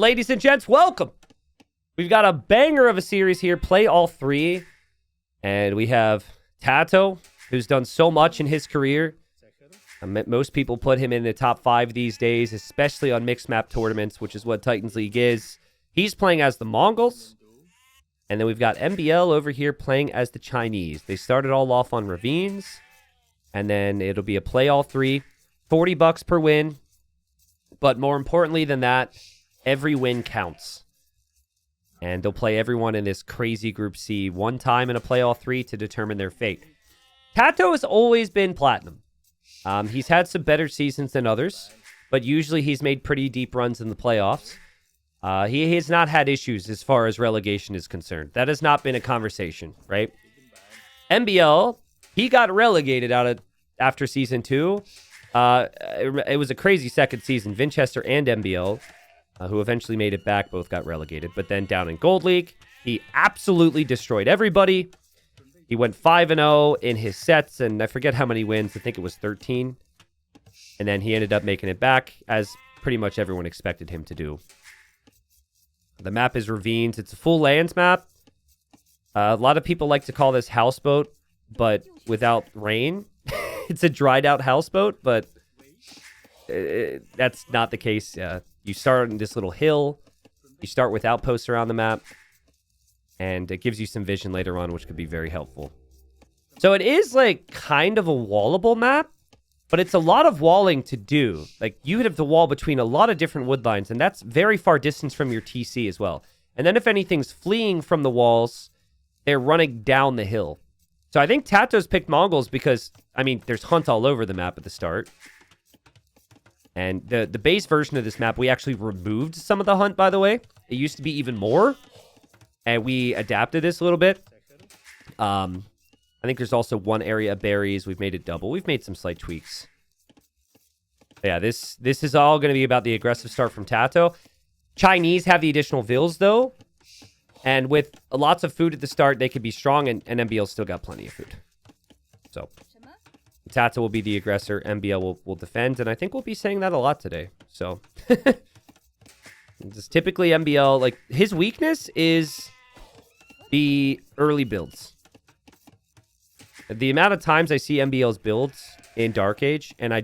Ladies and gents, welcome. We've got a banger of a series here. Play all three. And we have TaToH, who's done so much in his career. Most people put him in the top 5 these days, especially on mixed map tournaments, which is what Titans League is. He's playing as the Mongols. And then we've got MbL over here playing as the Chinese. They started all off on Ravines. And then it'll be a play all three. $40 per win. But more importantly than that, every win counts. And they'll play everyone in this crazy Group C one time in a play all three to determine their fate. TaToH has always been platinum. He's had some better seasons than others, but usually he's made pretty deep runs in the playoffs. He has not had issues as far as relegation is concerned. That has not been a conversation, right? MbL, he got relegated after season 2. It was a crazy second season. Winchester and MbL, who eventually made it back, both got relegated. But then down in Gold League, he absolutely destroyed everybody. He went 5-0 in his sets, and I forget how many wins. I think it was 13. And then he ended up making it back, as pretty much everyone expected him to do. The map is Ravines. It's a full lands map. A lot of people like to call this houseboat, but without rain. It's a dried out houseboat, but that's not the case. You start on this little hill. You start with outposts around the map. And it gives you some vision later on, which could be very helpful. So it is like kind of a wallable map, but it's a lot of walling to do. Like you would have to wall between a lot of different wood lines, and that's very far distance from your TC as well. And then if anything's fleeing from the walls, they're running down the hill. So I think TaToH's picked Mongols because, I mean, there's hunt all over the map at the start. And the base version of this map, we actually removed some of the hunt, by the way. It used to be even more. And we adapted this a little bit. I think there's also one area of berries. We've made it double. We've made some slight tweaks. Yeah, this is all going to be about the aggressive start from TaToH. Chinese have the additional vills, though. And with lots of food at the start, they could be strong, and MbL still got plenty of food. So, TaToH will be the aggressor, MbL will defend, and I think we'll be saying that a lot today. So, just typically MbL, like, his weakness is the early builds. The amount of times I see MbL's builds in Dark Age, and I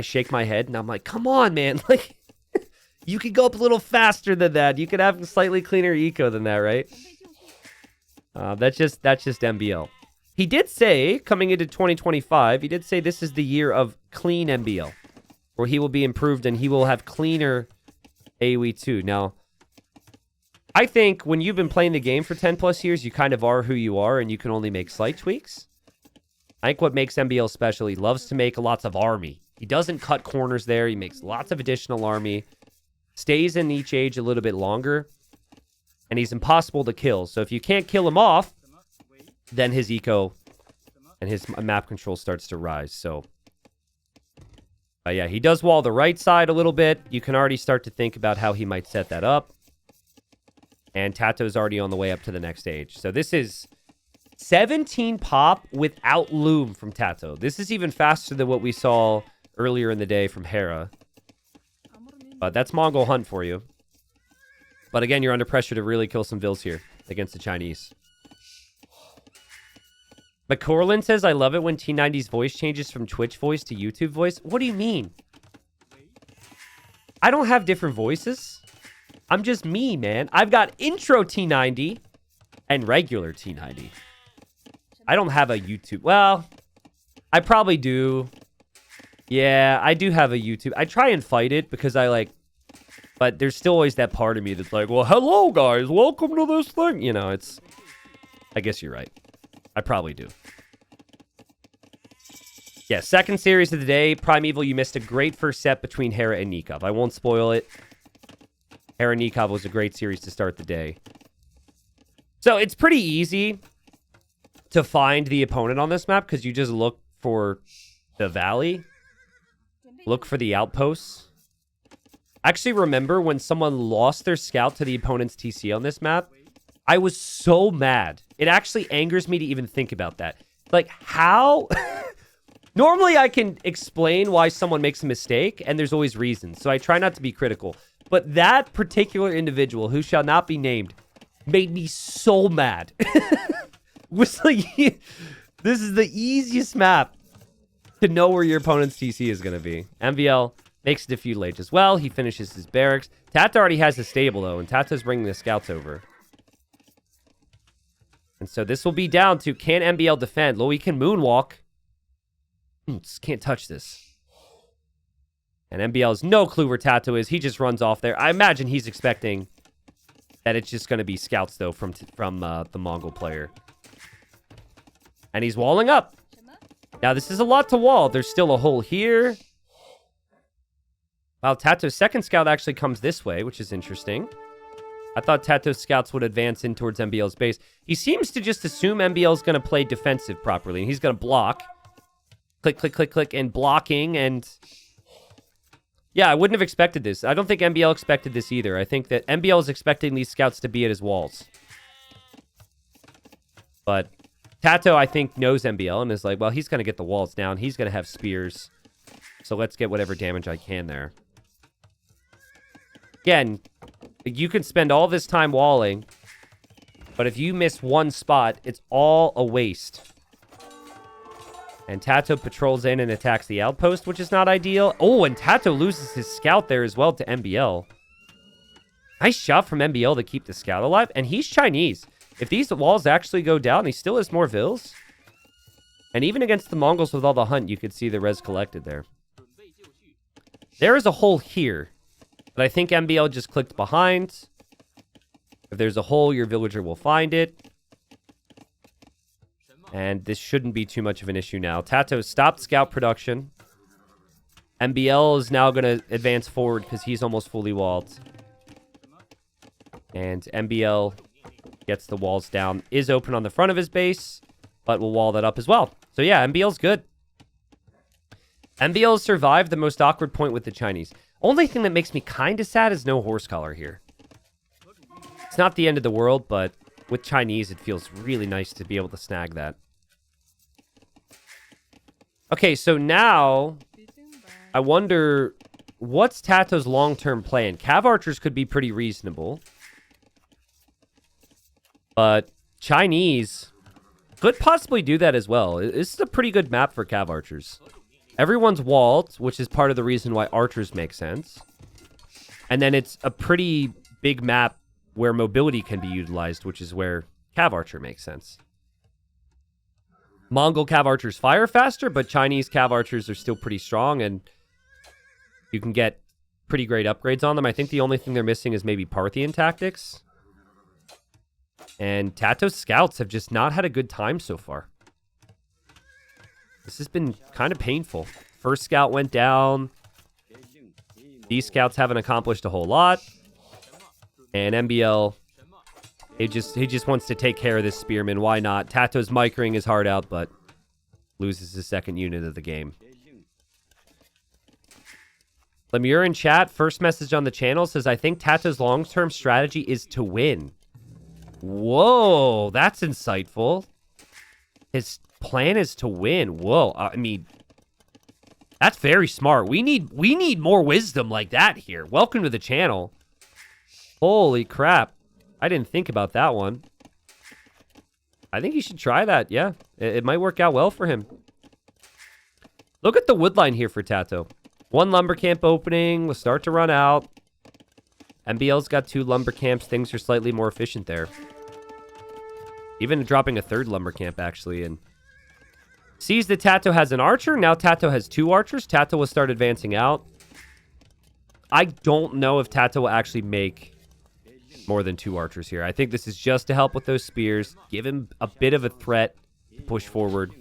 shake my head, and I'm like, come on, man, like... You could go up a little faster than that. You could have a slightly cleaner eco than that, right? That's just MbL. He did say, coming into 2025, he did say this is the year of clean MbL, where he will be improved and he will have cleaner AoE too. Now, I think when you've been playing the game for 10 plus years, you kind of are who you are and you can only make slight tweaks. I think what makes MbL special, he loves to make lots of army. He doesn't cut corners there. He makes lots of additional army. Stays in each age a little bit longer, and he's impossible to kill. So if you can't kill him off, then his eco and his map control starts to rise. So, yeah, he does wall the right side a little bit. You can already start to think about how he might set that up. And TaToH's already on the way up to the next stage. So this is 17 pop without loom from TaToH. This is even faster than what we saw earlier in the day from Hera. But that's Mongol hunt for you. But again, you're under pressure to really kill some vills here against the Chinese. McCorlin says, I love it when T90's voice changes from Twitch voice to YouTube voice. What do you mean? I don't have different voices. I'm just me, man. I've got intro T90 and regular T90. I don't have a YouTube. Well, I probably do. Yeah, I do have a YouTube. I try and fight it because I like... But there's still always that part of me that's like, well, hello, guys. Welcome to this thing. You know, it's... I guess you're right. I probably do. Yeah, second series of the day. Primeval, you missed a great first set between Hera and Nikov. I won't spoil it. Hera Nikov was a great series to start the day. So it's pretty easy to find the opponent on this map because you just look for the valley. Look for the outposts. I actually remember when someone lost their scout to the opponent's TC on this map. I was so mad. It actually angers me to even think about that. Like, how? Normally, I can explain why someone makes a mistake, and there's always reasons. So I try not to be critical. But that particular individual, who shall not be named, made me so mad. Was like, this is the easiest map to know where your opponent's TC is going to be. MbL makes it a few late as well. He finishes his barracks. TaToH already has the stable, though, and TaToH's bringing the scouts over. And so this will be down to, can MbL defend? Well, he can moonwalk. Just can't touch this. And MbL has no clue where TaToH is. He just runs off there. I imagine he's expecting that it's just going to be scouts, though, from the Mongol player. And he's walling up. Now, this is a lot to wall. There's still a hole here. Wow, TaToH's second scout actually comes this way, which is interesting. I thought TaToH's scouts would advance in towards MbL's base. He seems to just assume MbL's going to play defensive properly. And he's going to block. Click, click, click, click, and blocking. And yeah, I wouldn't have expected this. I don't think MbL expected this either. I think that MbL is expecting these scouts to be at his walls. But TaToH, I think, knows MbL and is like, well, he's going to get the walls down. He's going to have spears. So let's get whatever damage I can there. Again, you can spend all this time walling, but if you miss one spot, it's all a waste. And TaToH patrols in and attacks the outpost, which is not ideal. Oh, and TaToH loses his scout there as well to MbL. Nice shot from MbL to keep the scout alive. And he's Chinese. If these walls actually go down, he still has more vills. And even against the Mongols with all the hunt, you could see the res collected there. There is a hole here. But I think MbL just clicked behind. If there's a hole, your villager will find it. And this shouldn't be too much of an issue now. TaToH stopped scout production. MbL is now going to advance forward because he's almost fully walled. And MbL gets the walls down. Is open on the front of his base, but will wall that up as well. So yeah, MbL's good. MbL survived the most awkward point with the Chinese. Only thing that makes me kind of sad is no horse collar here. It's not the end of the world, but with Chinese, it feels really nice to be able to snag that. Okay, so now I wonder, what's TaToH's long-term plan? Cav archers could be pretty reasonable. But Chinese could possibly do that as well. This is a pretty good map for Cav archers. Everyone's walled, which is part of the reason why archers make sense. And then it's a pretty big map where mobility can be utilized, which is where Cav archer makes sense. Mongol Cav archers fire faster, but Chinese Cav archers are still pretty strong, and you can get pretty great upgrades on them. I think the only thing they're missing is maybe Parthian tactics. And TaToH's scouts have just not had a good time so far. This has been kind of painful. First scout went down. These scouts haven't accomplished a whole lot. And MbL, he just wants to take care of this spearman. Why not? TaToH's micring his heart out, but loses his second unit of the game. Lemure in chat, first message on the channel, says, I think TaToH's long-term strategy is to win. Whoa, that's insightful. His plan is to win. Whoa, I mean, that's very smart. We need more wisdom like that here. Welcome to the channel. Holy crap. I didn't think about that one. I think he should try that. Yeah, it might work out well for him. Look at the wood line here for TaToH. One lumber camp opening. We'll start to run out. MbL's got 2 lumber camps. Things are slightly more efficient there. Even dropping a 3rd lumber camp, actually. And sees that TaToH has an archer. Now TaToH has 2 archers. TaToH will start advancing out. I don't know if TaToH will actually make more than 2 archers here. I think this is just to help with those spears. Give him a bit of a threat to push forward.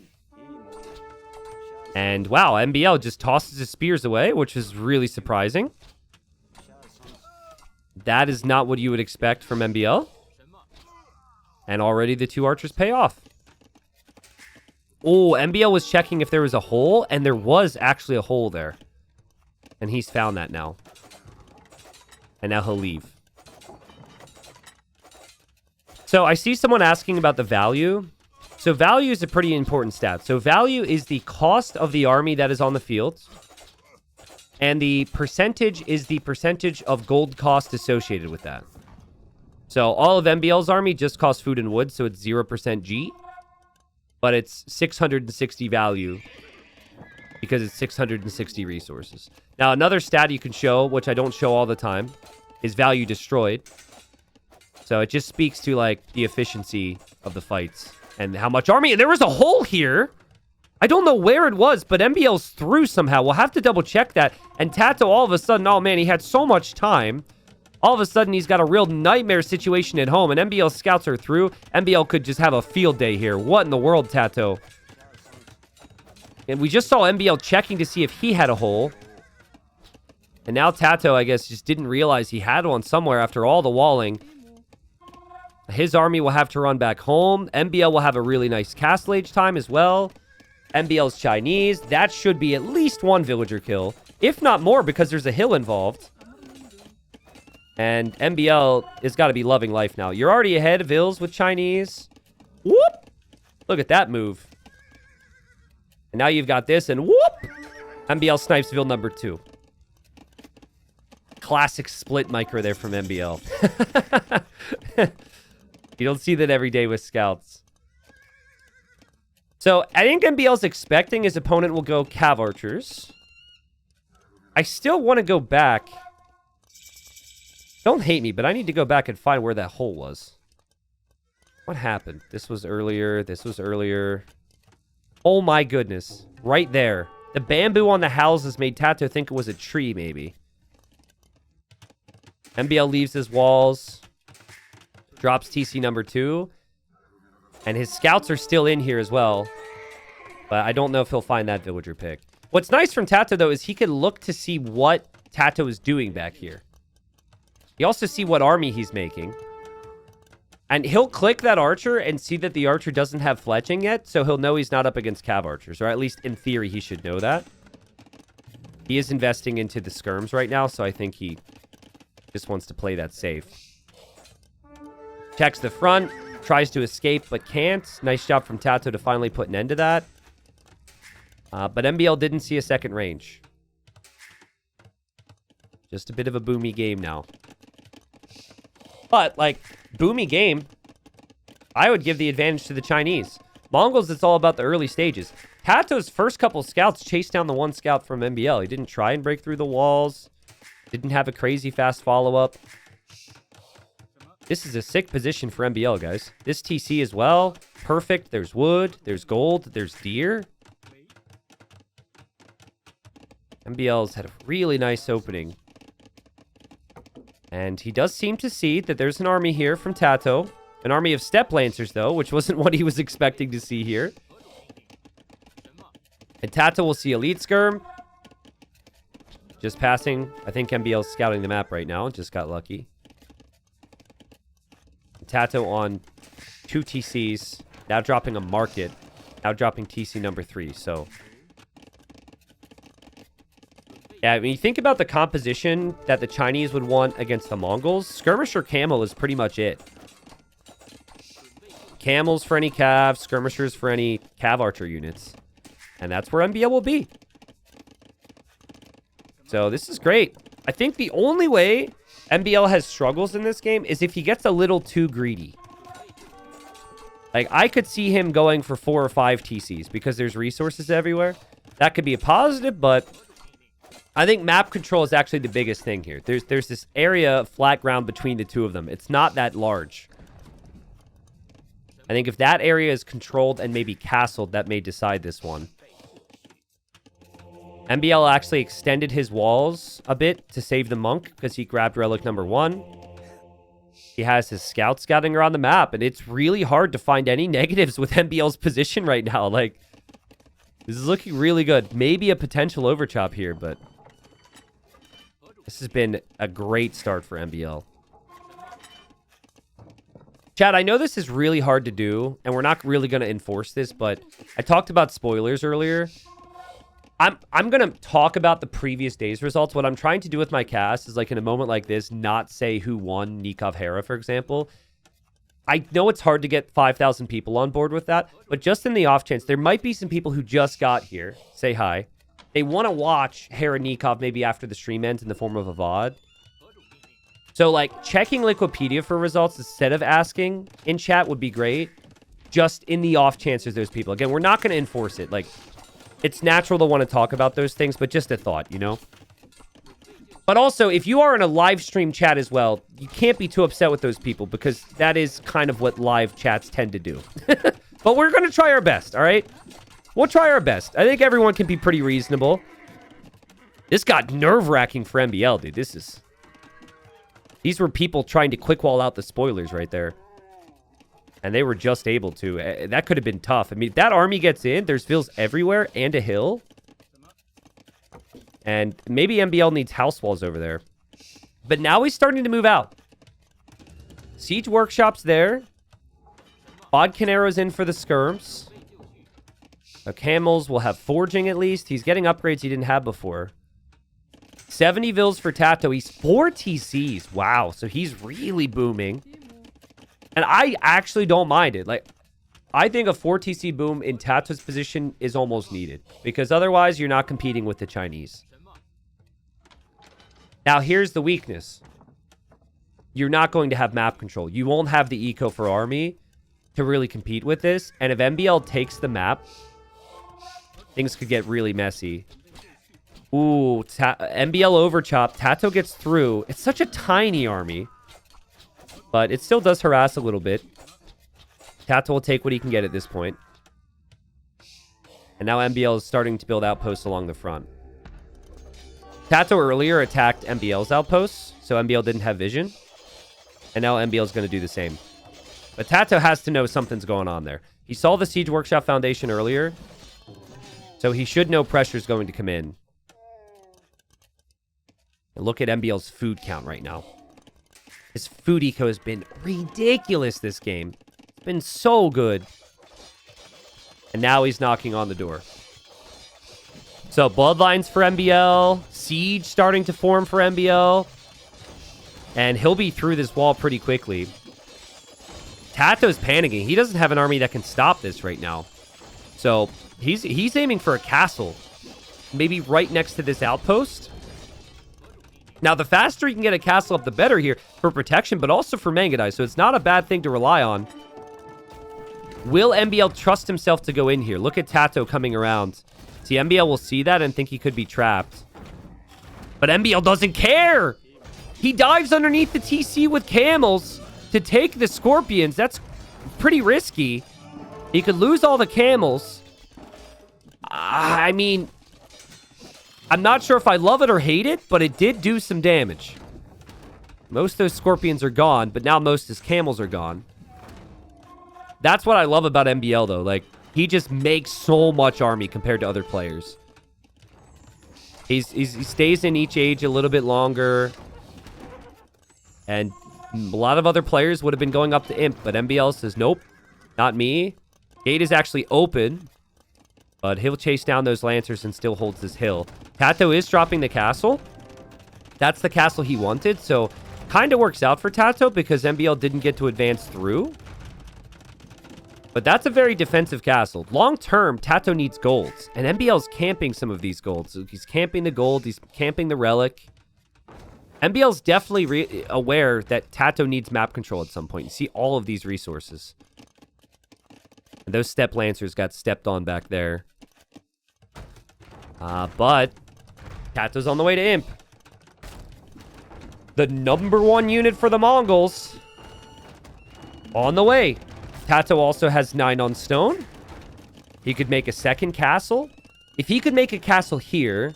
And wow, MbL just tosses his spears away, which is really surprising. That is not what you would expect from MbL. And already the 2 archers pay off. Oh, MbL was checking if there was a hole, and there was actually a hole there. And he's found that now. And now he'll leave. So I see someone asking about the value. So value is a pretty important stat. So value is the cost of the army that is on the field And the percentage is the percentage of gold cost associated with that. So all of MbL's army just costs food and wood, so it's 0% G. But it's 660 value because it's 660 resources. Now, another stat you can show, which I don't show all the time, is value destroyed. So it just speaks to, like, the efficiency of the fights and how much army. And there was a hole here. I don't know where it was, but MbL's through somehow. We'll have to double check that. And TaToH, all of a sudden, oh man, he had so much time. All of a sudden, he's got a real nightmare situation at home, and MbL scouts are through. MbL could just have a field day here. What in the world, TaToH? And we just saw MbL checking to see if he had a hole. And now TaToH, I guess, just didn't realize he had one somewhere after all the walling. His army will have to run back home. MbL will have a really nice castle age time as well. MbL's Chinese. That should be at least one villager kill, if not more, because there's a hill involved. And MbL has got to be loving life now. You're already ahead of Ills with Chinese. Whoop! Look at that move. And now you've got this, and whoop! MbL snipes Ville number 2. Classic split micro there from MbL. You don't see that every day with scouts. So, I think MbL's expecting his opponent will go Cav Archers. I still want to go back. Don't hate me, but I need to go back and find where that hole was. What happened? This was earlier. This was earlier. Oh my goodness. Right there. The bamboo on the houses made TaToH think it was a tree, maybe. MbL leaves his walls. Drops TC number 2. And his scouts are still in here as well. But I don't know if he'll find that villager pick. What's nice from TaToH, though, is he can look to see what TaToH is doing back here. You also see what army he's making. And he'll click that archer and see that the archer doesn't have fletching yet, so he'll know he's not up against cav archers. Or at least, in theory, he should know that. He is investing into the skirms right now, so I think he just wants to play that safe. Checks the front. Tries to escape, but can't. Nice job from TaToH to finally put an end to that. But MbL didn't see a second range. Just a bit of a boomy game now. But, like, boomy game, I would give the advantage to the Chinese. Mongols, it's all about the early stages. TaToH's first couple scouts chased down the one scout from MbL. He didn't try and break through the walls. Didn't have a crazy fast follow-up. This is a sick position for MbL, guys. This TC as well. Perfect. There's wood. There's gold. There's deer. MbL's had a really nice opening. And he does seem to see that there's an army here from TaToH. An army of Steppe Lancers, though, which wasn't what he was expecting to see here. And TaToH will see Elite Skirm. Just passing. I think MbL's scouting the map right now. Just got lucky. TaToH on 2 TCs. Now dropping a market. Now dropping TC number 3. So, yeah, when you think about the composition that the Chinese would want against the Mongols, Skirmisher Camel is pretty much it. Camels for any cav, Skirmishers for any cav archer units. And that's where MbL will be. So this is great. I think the only way MbL has struggles in this game is if he gets a little too greedy. Like, I could see him going for 4 or 5 TCs because there's resources everywhere. That could be a positive, but I think map control is actually the biggest thing here. There's this area of flat ground between the two of them. It's not that large. I think if that area is controlled and maybe castled, that may decide this one. MbL actually extended his walls a bit to save the monk because he grabbed relic number 1. He has his scouts scouting around the map, and it's really hard to find any negatives with MbL's position right now. Like, this is looking really good. Maybe a potential overchop here, but this has been a great start for MbL. Chad, I know this is really hard to do, and we're not really going to enforce this, but I talked about spoilers earlier. I'm going to talk about the previous day's results. What I'm trying to do with my cast is, like, in a moment like this, not say who won Nikov Hera, for example. I know it's hard to get 5,000 people on board with that, but just in the off chance, there might be some people who just got here. Say hi. they want to watch Haranikov maybe after the stream ends in the form of a VOD. So, like, checking Liquipedia for results instead of asking in chat would be great. Just in the off chance there's those people. Again, we're not going to enforce it. Like, it's natural to want to talk about those things, but just a thought, you know? But also, if you are in a live stream chat as well, you can't be too upset with those people because that is kind of what live chats tend to do. But we're going to try our best, all right? We'll try our best. I think everyone can be pretty reasonable. This got nerve-wracking for MbL, dude. These were people trying to quick wall out the spoilers right there. And they were just able to. That could have been tough. I mean, if that army gets in, there's vills everywhere and a hill. And maybe MbL needs house walls over there. But now he's starting to move out. Siege Workshop's there. Bodcanero's in for the skirms. Camels will have forging at least. He's getting upgrades he didn't have before. 70 vills for TaToH. He's 4 TCs. Wow. So he's really booming. And I actually don't mind it. Like, I think a 4 TC boom in TaToH's position is almost needed. Because otherwise, you're not competing with the Chinese. Now, here's the weakness. You're not going to have map control. You won't have the eco for army to really compete with this. And if MbL takes the map, things could get really messy. Ooh, MbL overchop. TaToH gets through. It's such a tiny army. But it still does harass a little bit. TaToH will take what he can get at this point. And now MbL is starting to build outposts along the front. TaToH earlier attacked MbL's outposts, so MbL didn't have vision. And now MbL is going to do the same. But TaToH has to know something's going on there. He saw the Siege Workshop Foundation earlier, so he should know pressure's going to come in. And look at MbL's food count right now. His food eco has been ridiculous this game. It's been so good. And now he's knocking on the door. So, bloodlines for MbL. Siege starting to form for MbL. And he'll be through this wall pretty quickly. TaToH's panicking. He doesn't have an army that can stop this right now. So, he's aiming for a castle. Maybe right next to this outpost. Now, the faster you can get a castle up, the better here for protection, but also for Mangudai, so it's not a bad thing to rely on. Will MbL trust himself to go in here? Look at TaToH coming around. See, MbL will see that and think he could be trapped. But MbL doesn't care! He dives underneath the TC with camels to take the scorpions. That's pretty risky. He could lose all the camels. I mean, I'm not sure if I love it or hate it, but it did do some damage. Most of those scorpions are gone, but now most of his camels are gone. That's what I love about MbL, though. Like, he just makes so much army compared to other players. He stays in each age a little bit longer. And a lot of other players would have been going up to Imp, but MbL says, nope, not me. Gate is actually open, but he'll chase down those Lancers and still holds this hill. TaToH is dropping the castle. That's the castle he wanted, so kind of works out for TaToH because MbL didn't get to advance through. But that's a very defensive castle. Long term, TaToH needs golds, and MbL's camping some of these golds. So he's camping the gold, he's camping the relic. MbL's definitely aware that TaToH needs map control at some point. You see all of these resources. And those step Lancers got stepped on back there. But TaToH's on the way to Imp. The #1 unit for the Mongols. On the way. TaToH also has 9 on stone. He could make a second castle. If he could make a castle here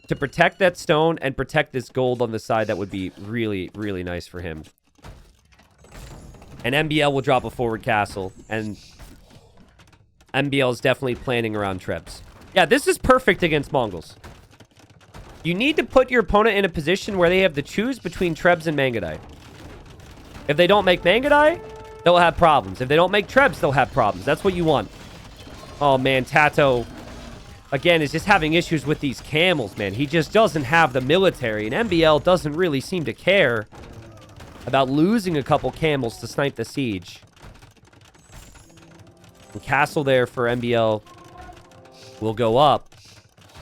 to protect that stone and protect this gold on the side, that would be really, really nice for him. And MbL will drop a forward castle. And MbL is definitely planning around Trebs. Yeah, this is perfect against Mongols. You need to put your opponent in a position where they have to choose between Trebs and Mangudai. If they don't make Mangudai, they'll have problems. If they don't make Trebs, they'll have problems. That's what you want. Oh, man, TaToH, again, is just having issues with these camels, man. He just doesn't have the military, and MbL doesn't really seem to care about losing a couple camels to snipe the siege. And castle there for MbL will go up.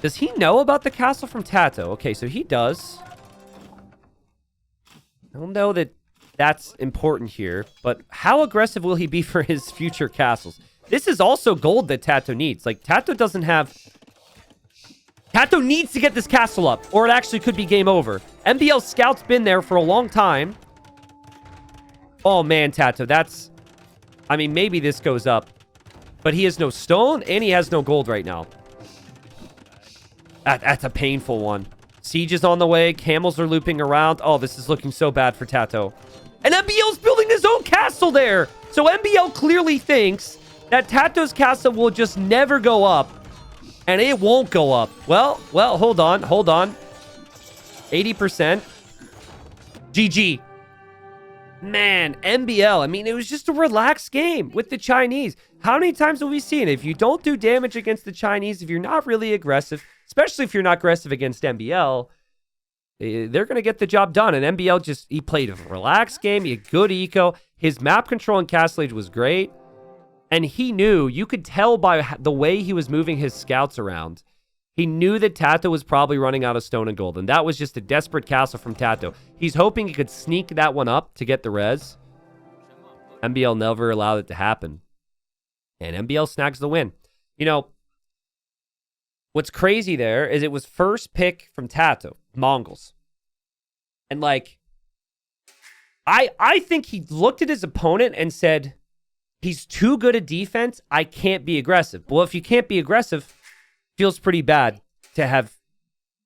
Does he know about the castle from TaToH? Okay, so he does. I don't know that that's important here, but how aggressive will he be for his future castles? This is also gold that TaToH needs. Like, TaToH doesn't have... TaToH needs to get this castle up, or it actually could be game over. MbL Scout's been there for a long time. Oh, man, TaToH, that's... I mean, maybe this goes up. But he has no stone, and he has no gold right now. That's a painful one. Siege is on the way. Camels are looping around. Oh, this is looking so bad for TaToH. And MbL's building his own castle there. So MbL clearly thinks that TaToH's castle will just never go up. And it won't go up. Well, hold on. 80%. GG. Man, MbL. I mean, it was just a relaxed game with the Chinese. How many times have we seen it? If you don't do damage against the Chinese, if you're not really aggressive, especially if you're not aggressive against MbL, they're going to get the job done. And MbL he played a relaxed game. He had good eco. His map control in Castle Age was great. And he knew, you could tell by the way he was moving his scouts around. He knew that TaToH was probably running out of stone and gold. And that was just a desperate castle from TaToH. He's hoping he could sneak that one up to get the res. MbL never allowed it to happen. And MbL snags the win. You know, what's crazy there is it was first pick from TaToH, Mongols. And like, I think he looked at his opponent and said, he's too good at defense. I can't be aggressive. Well, if you can't be aggressive, feels pretty bad to have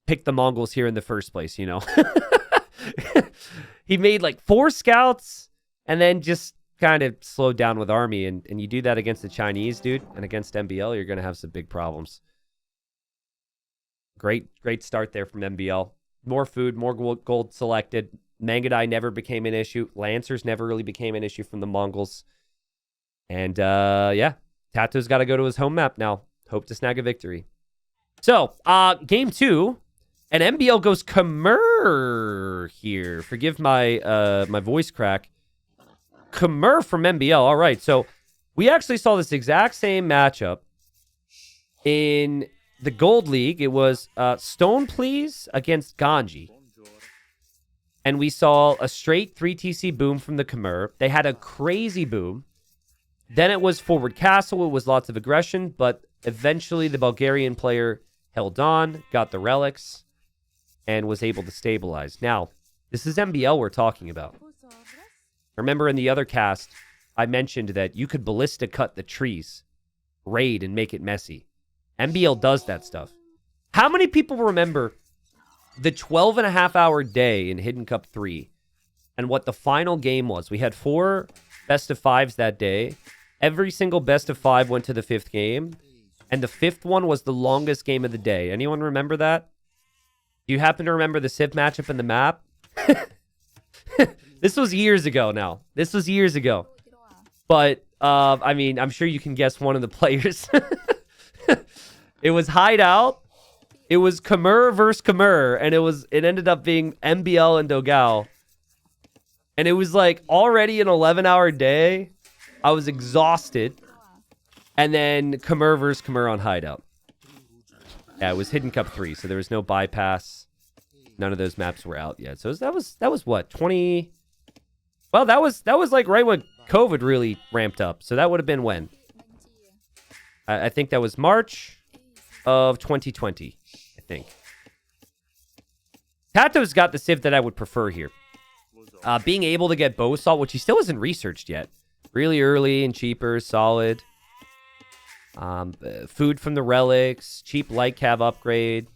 picked the Mongols here in the first place, you know? He made like 4 scouts and then just kind of slowed down with army. And you do that against the Chinese, dude, and against MbL, you're going to have some big problems. Great start there from MbL. More food, more gold selected. Mangudai never became an issue. Lancers never really became an issue from the Mongols. And, yeah, TaToH's got to go to his home map now. Hope to snag a victory. So, game 2, and MbL goes Khmer here. Forgive my my voice crack. Khmer from MbL. All right, so we actually saw this exact same matchup in the Gold League. It was Stone Please against Ganji. And we saw a straight 3TC boom from the Khmer. They had a crazy boom. Then it was forward castle. It was lots of aggression, but eventually the Bulgarian player held on, got the relics, and was able to stabilize. Now, this is MbL we're talking about. Remember in the other cast, I mentioned that you could ballista cut the trees, raid, and make it messy. MbL does that stuff. How many people remember the 12.5-hour day in Hidden Cup 3 and what the final game was? We had 4 best of 5s that day. Every single best of 5 went to the 5th game. And the 5th one was the longest game of the day. Anyone remember that? Do you happen to remember the Civ matchup in the map? This was years ago now. This was years ago. But, I mean, I'm sure you can guess one of the players. It was Hideout. It was Khmer versus Khmer. And it ended up being MbL and Dogao. And it was like already an 11-hour day. I was exhausted. And then Khmer versus Khmer on Hideout. Yeah, it was Hidden Cup 3, so there was no bypass. None of those maps were out yet. So that was what, 20? Well, that was like right when COVID really ramped up. So that would have been when? I think that was March of 2020, I think. TaToH's got the Civ that I would prefer here. Being able to get bow assault, which he still hasn't researched yet. Really early and cheaper, solid. Food from the relics, cheap light cav upgrade,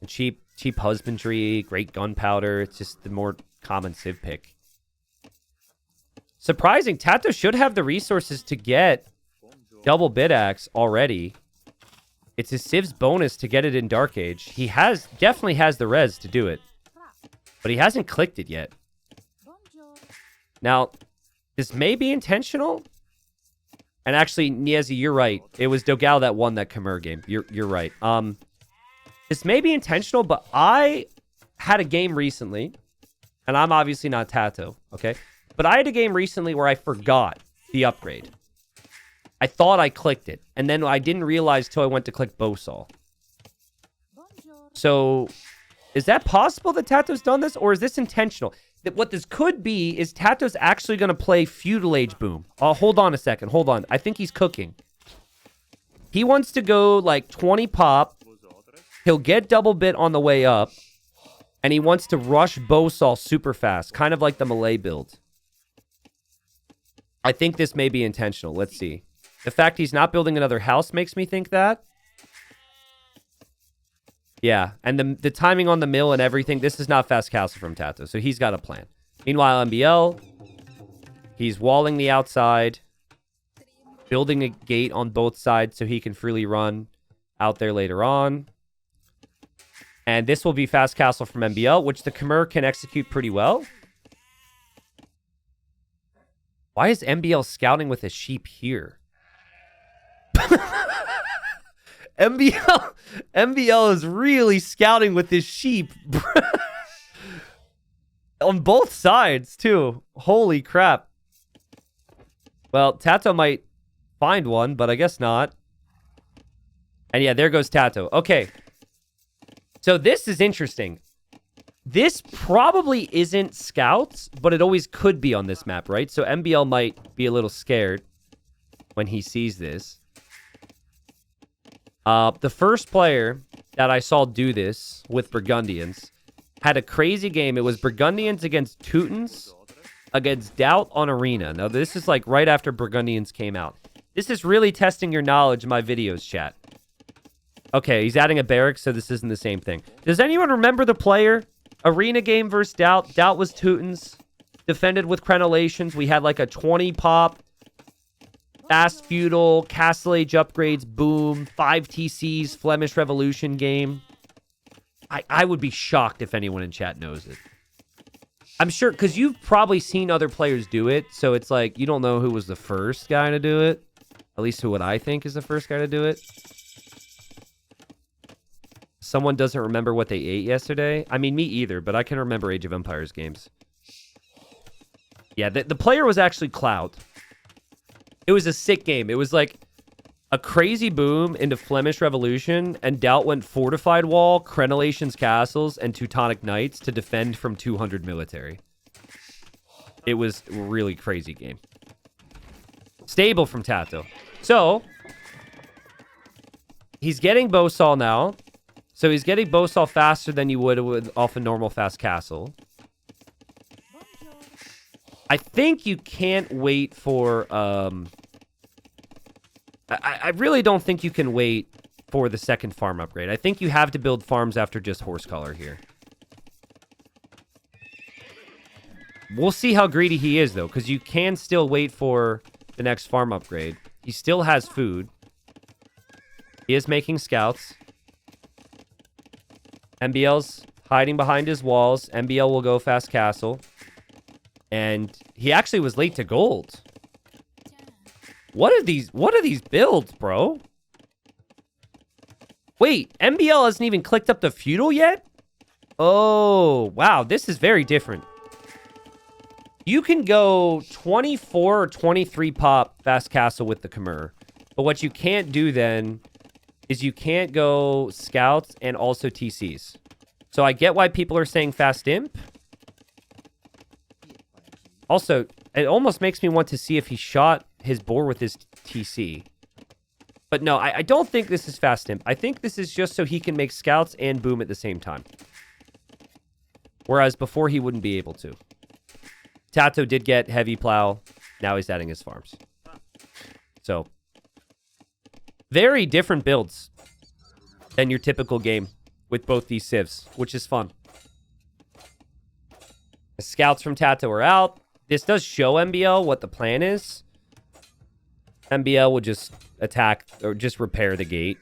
cheap husbandry, great gunpowder. It's just the more common Civ pick. Surprising, TaToH should have the resources to get double bid axe already. It's his Civ's bonus to get it in Dark Age. He definitely has the res to do it, but he hasn't clicked it yet. Now, this may be intentional. And actually, Niezi, you're right. It was Dogao that won that Khmer game. You're right. This may be intentional, but I had a game recently, and I'm obviously not TaToH, okay? But I had a game recently where I forgot the upgrade. I thought I clicked it, and then I didn't realize till I went to click Bowsaw. So is that possible that TaToH's done this, or is this intentional? That what this could be is TaToH's actually going to play Feudal Age Boom. Hold on a second. Hold on. I think he's cooking. He wants to go like 20 pop. He'll get double bit on the way up. And he wants to rush Bowsaw super fast. Kind of like the Malay build. I think this may be intentional. Let's see. The fact he's not building another house makes me think that. Yeah, and the timing on the mill and everything, this is not fast castle from TaToH, so he's got a plan. Meanwhile, MbL, he's walling the outside, building a gate on both sides so he can freely run out there later on. And this will be fast castle from MbL, which the Khmer can execute pretty well. Why is MbL scouting with a sheep here? MbL is really scouting with his sheep. On both sides, too. Holy crap. Well, TaToH might find one, but I guess not. And yeah, there goes TaToH. Okay. So this is interesting. This probably isn't scouts, but it always could be on this map, right? So MbL might be a little scared when he sees this. The first player that I saw do this with Burgundians had a crazy game. It was Burgundians against Teutons against TaToH on Arena. Now, this is like right after Burgundians came out. This is really testing your knowledge in my videos, chat. Okay, he's adding a barracks, so this isn't the same thing. Does anyone remember the player? Arena game versus TaToH. TaToH was Teutons. Defended with crenellations. We had like a 20 pop. Fast Feudal, Castle Age upgrades, boom, 5 TCs, Flemish Revolution game. I would be shocked if anyone in chat knows it. I'm sure, because you've probably seen other players do it, so it's like, you don't know who was the first guy to do it. At least who what I think is the first guy to do it. Someone doesn't remember what they ate yesterday. I mean, me either, but I can remember Age of Empires games. Yeah, the player was actually Cloud. It was a sick game. It was like a crazy boom into Flemish Revolution, and TaToH went Fortified Wall, Crenellations Castles, and Teutonic Knights to defend from 200 military. It was a really crazy game. Stable from TaToH. So, he's getting Bowsaw now. So he's getting Bowsaw faster than you would off a normal fast castle. I think you can't wait for... I really don't think you can wait for the second farm upgrade. I think you have to build farms after just horse color here. We'll see how greedy he is, though, because you can still wait for the next farm upgrade. He still has food. He is making scouts. MbL's hiding behind his walls. MbL will go fast castle. And he actually was late to gold. What are these builds, bro? Wait, MbL hasn't even clicked up the feudal yet? Oh, wow, this is very different. You can go 24 or 23 pop fast castle with the Khmer. But what you can't do then is you can't go scouts and also TCs. So I get why people are saying fast imp. Also, it almost makes me want to see if he shot his boar with his TC. But no, I don't think this is fast imp. I think this is just so he can make scouts and boom at the same time. Whereas before he wouldn't be able to. TaToH did get heavy plow. Now he's adding his farms. So, very different builds than your typical game with both these civs, which is fun. The scouts from TaToH are out. This does show MbL what the plan is. MbL will just attack or just repair the gate.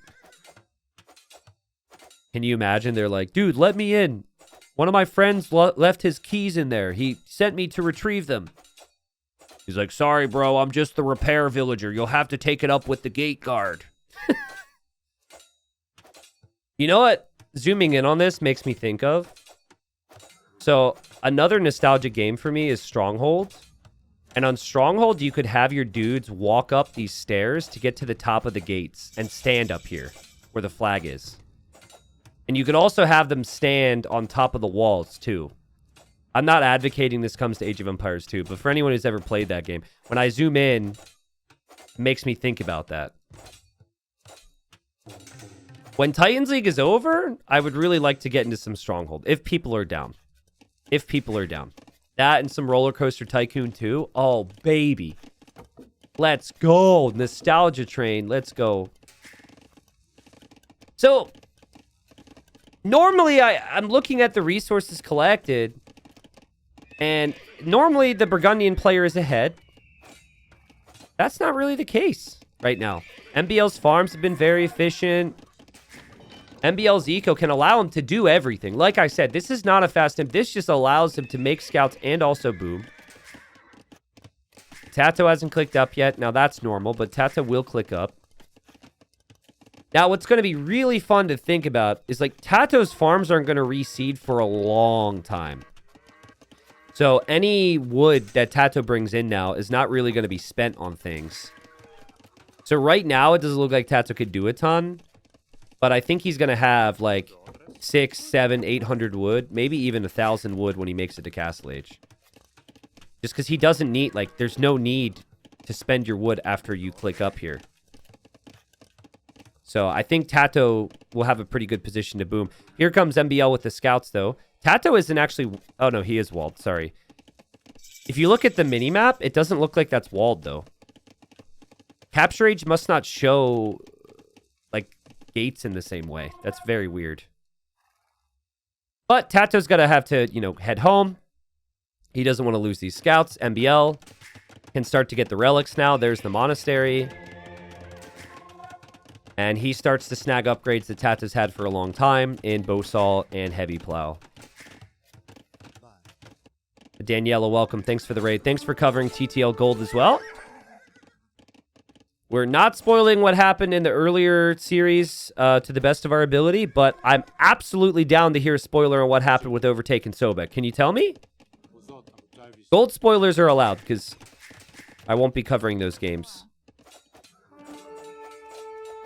Can you imagine? They're like, dude, let me in. One of my friends left his keys in there. He sent me to retrieve them. He's like, sorry, bro. I'm just the repair villager. You'll have to take it up with the gate guard. You know what? Zooming in on this makes me think of. So another nostalgic game for me is Stronghold. And on Stronghold, you could have your dudes walk up these stairs to get to the top of the gates and stand up here where the flag is. And you could also have them stand on top of the walls, too. I'm not advocating this comes to Age of Empires 2, but for anyone who's ever played that game, when I zoom in, it makes me think about that. When Titans League is over, I would really like to get into some Stronghold, if people are down. If people are down. That and some Roller Coaster Tycoon 2. Oh, baby. Let's go. Nostalgia train. Let's go. So, normally I'm looking at the resources collected, and normally the Burgundian player is ahead. That's not really the case right now. MbL's farms have been very efficient. MbL's eco can allow him to do everything. Like I said, this is not a fast imp. This just allows him to make scouts and also boom. TaToH hasn't clicked up yet. Now, that's normal, but TaToH will click up. Now, what's going to be really fun to think about is, like, TaToH's farms aren't going to reseed for a long time. So, any wood that TaToH brings in now is not really going to be spent on things. So, right now, it doesn't look like TaToH could do a ton. But I think he's going to have, like, 600, 700, 800 wood. Maybe even 1,000 wood when he makes it to Castle Age. Just because he doesn't need, like, there's no need to spend your wood after you click up here. So I think TaToH will have a pretty good position to boom. Here comes MbL with the scouts, though. TaToH isn't actually... Oh, no, he is walled. Sorry. If you look at the minimap, it doesn't look like that's walled, though. Capture Age must not show, like, gates in the same way. That's very weird. But TaToH's got to have to, you know, head home. He doesn't want to lose these scouts. MbL can start to get the relics now. There's the monastery. And he starts to snag upgrades that TaToH's had for a long time in Bowsaw and Heavy Plow. Daniela, welcome. Thanks for the raid. Thanks for covering TTL Gold as well. We're not spoiling what happened in the earlier series to the best of our ability, but I'm absolutely down to hear a spoiler on what happened with Overtake and Sobek. Can you tell me? Gold spoilers are allowed, because I won't be covering those games.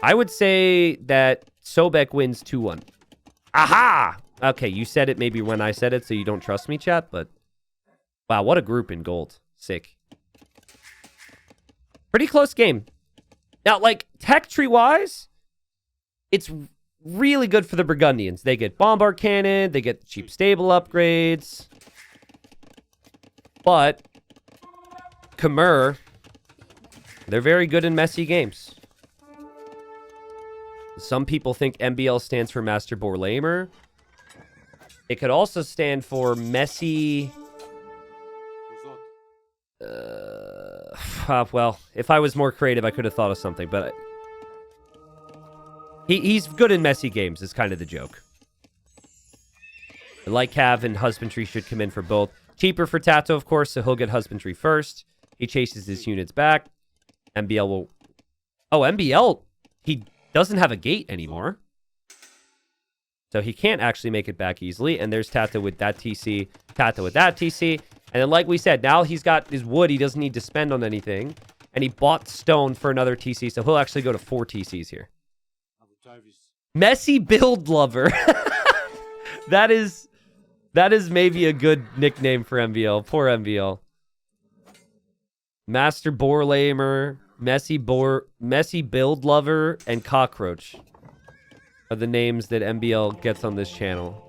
I would say that Sobek wins 2-1. Aha! Okay, you said it maybe when I said it, so you don't trust me, chat, but... Wow, what a group in gold. Sick. Pretty close game. Now, like, tech tree-wise, it's really good for the Burgundians. They get Bombard Cannon, they get cheap stable upgrades. But, Khmer, they're very good in messy games. Some people think MbL stands for Master Borlamer. It could also stand for messy... well, if I was more creative, I could have thought of something, but... He's good in messy games, is kind of the joke. Like Cav and Husbandry should come in for both. Cheaper for TaToH, of course, so he'll get Husbandry first. He chases his units back. MbL will... Oh, MbL, he doesn't have a gate anymore. So he can't actually make it back easily. And there's TaToH with that TC, TaToH with that TC. And then, like we said, now he's got his wood he doesn't need to spend on anything. And he bought stone for another TC, so he'll actually go to 4 TCs here. Messy Build Lover. That is maybe a good nickname for MbL. Poor MbL. Master Borlamer, Messy Build Lover, and Cockroach are the names that MbL gets on this channel.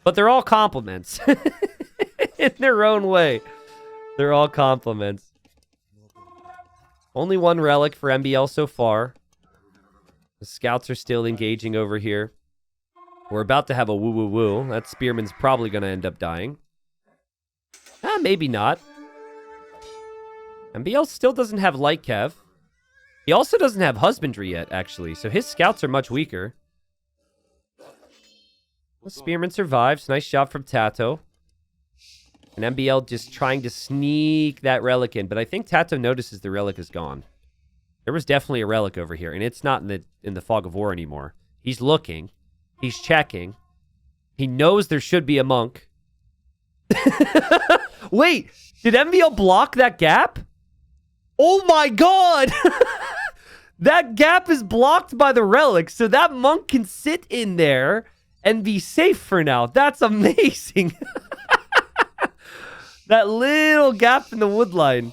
But they're all compliments. In their own way. They're all compliments. Only one relic for MbL so far. The scouts are still engaging over here. We're about to have a woo-woo-woo. That spearman's probably going to end up dying. Maybe not. MbL still doesn't have light Kev. He also doesn't have husbandry yet, actually. So his scouts are much weaker. The spearman survives. Nice job from TaToH. And MbL just trying to sneak that relic in. But I think TaToH notices the relic is gone. There was definitely a relic over here. And it's not in the fog of war anymore. He's looking. He's checking. He knows there should be a monk. Wait, did MbL block that gap? Oh my god! That gap is blocked by the relic, so that monk can sit in there and be safe for now. That's amazing. That little gap in the wood line.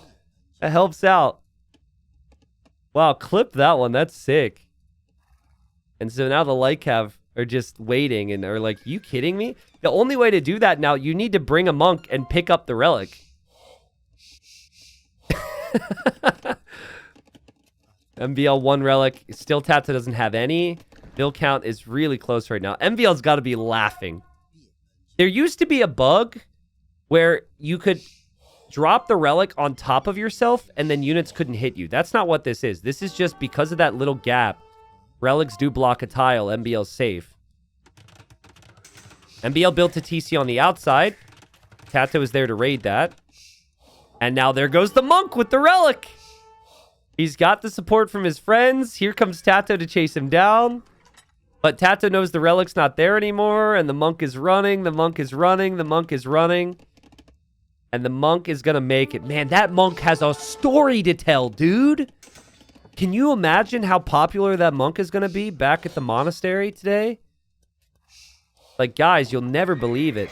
That helps out. Wow, clip that one. That's sick. And so now the Lycav are just waiting and are like, you kidding me? The only way to do that now, you need to bring a monk and pick up the relic. MbL 1 relic. Still TaToH doesn't have any. Bill count is really close right now. MbL's got to be laughing. There used to be a bug where you could drop the relic on top of yourself and then units couldn't hit you. That's not what this is. This is just because of that little gap. Relics do block a tile. MbL's safe. MbL built a TC on the outside. TaToH is there to raid that. And now there goes the monk with the relic. He's got the support from his friends. Here comes TaToH to chase him down. But TaToH knows the relic's not there anymore. And the monk is running. The monk is running. The monk is running. And the monk is going to make it. Man, that monk has a story to tell, dude. Can you imagine how popular that monk is going to be back at the monastery today? Like, guys, you'll never believe it.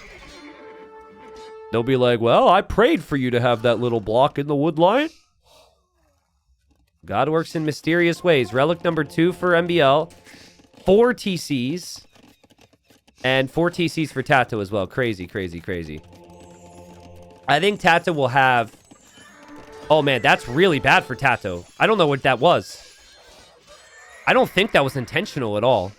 They'll be like, well, I prayed for you to have that little block in the wood line. God works in mysterious ways. Relic number 2 for MbL. 4 TCs. And 4 TCs for TaToH as well. Crazy, crazy, crazy. I think TaToH will have... Oh, man, that's really bad for TaToH. I don't know what that was. I don't think that was intentional at all.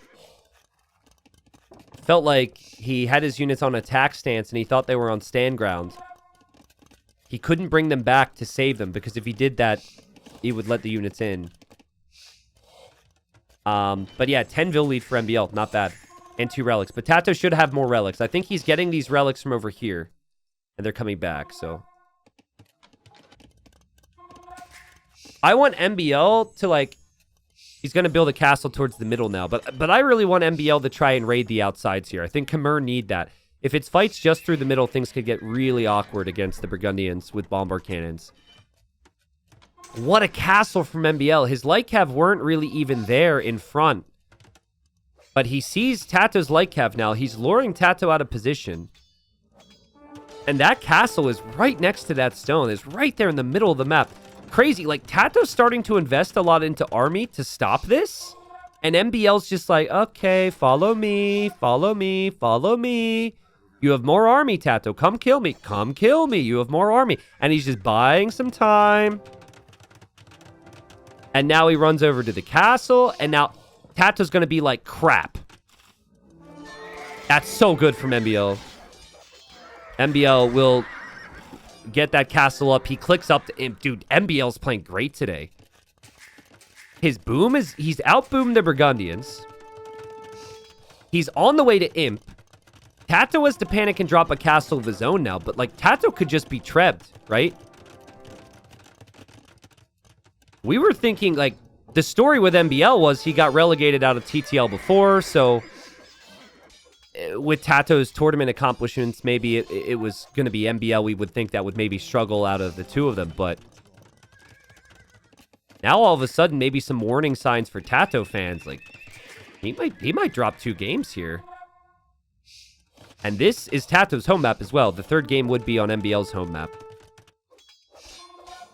Felt like he had his units on attack stance and he thought they were on stand ground. He couldn't bring them back to save them because if he did that, he would let the units in. But yeah, 10 Vil lead for MbL. Not bad. And 2 relics. But TaToH should have more relics. I think he's getting these relics from over here. And they're coming back, so... I want MbL to, like... He's going to build a castle towards the middle now. But I really want MbL to try and raid the outsides here. I think Khmer need that. If it's fights just through the middle, things could get really awkward against the Burgundians with bombard cannons. What a castle from MbL. His Lycav weren't really even there in front. But he sees TaToH's Lycav now. He's luring TaToH out of position. And that castle is right next to that stone. It's right there in the middle of the map. Crazy. Like, TaToH's starting to invest a lot into army to stop this. And MbL's just like, okay, follow me, follow me, follow me. You have more army, TaToH. Come kill me. Come kill me. You have more army. And he's just buying some time. And now he runs over to the castle. And now TaToH's going to be like, crap. That's so good from MbL. MbL will get that castle up. He clicks up to Imp. Dude, MbL's playing great today. His boom is... He's out-boomed the Burgundians. He's on the way to Imp. TaToH has to panic and drop a castle of his own now. But, like, TaToH could just be trebbed, right? We were thinking, like... The story with MbL was he got relegated out of TTL before, so... With TaToH's tournament accomplishments, maybe it was going to be MbL. We would think that would maybe struggle out of the two of them, but now all of a sudden, maybe some warning signs for TaToH fans. Like, he might drop 2 games here. And this is TaToH's home map as well. The 3rd game would be on MbL's home map.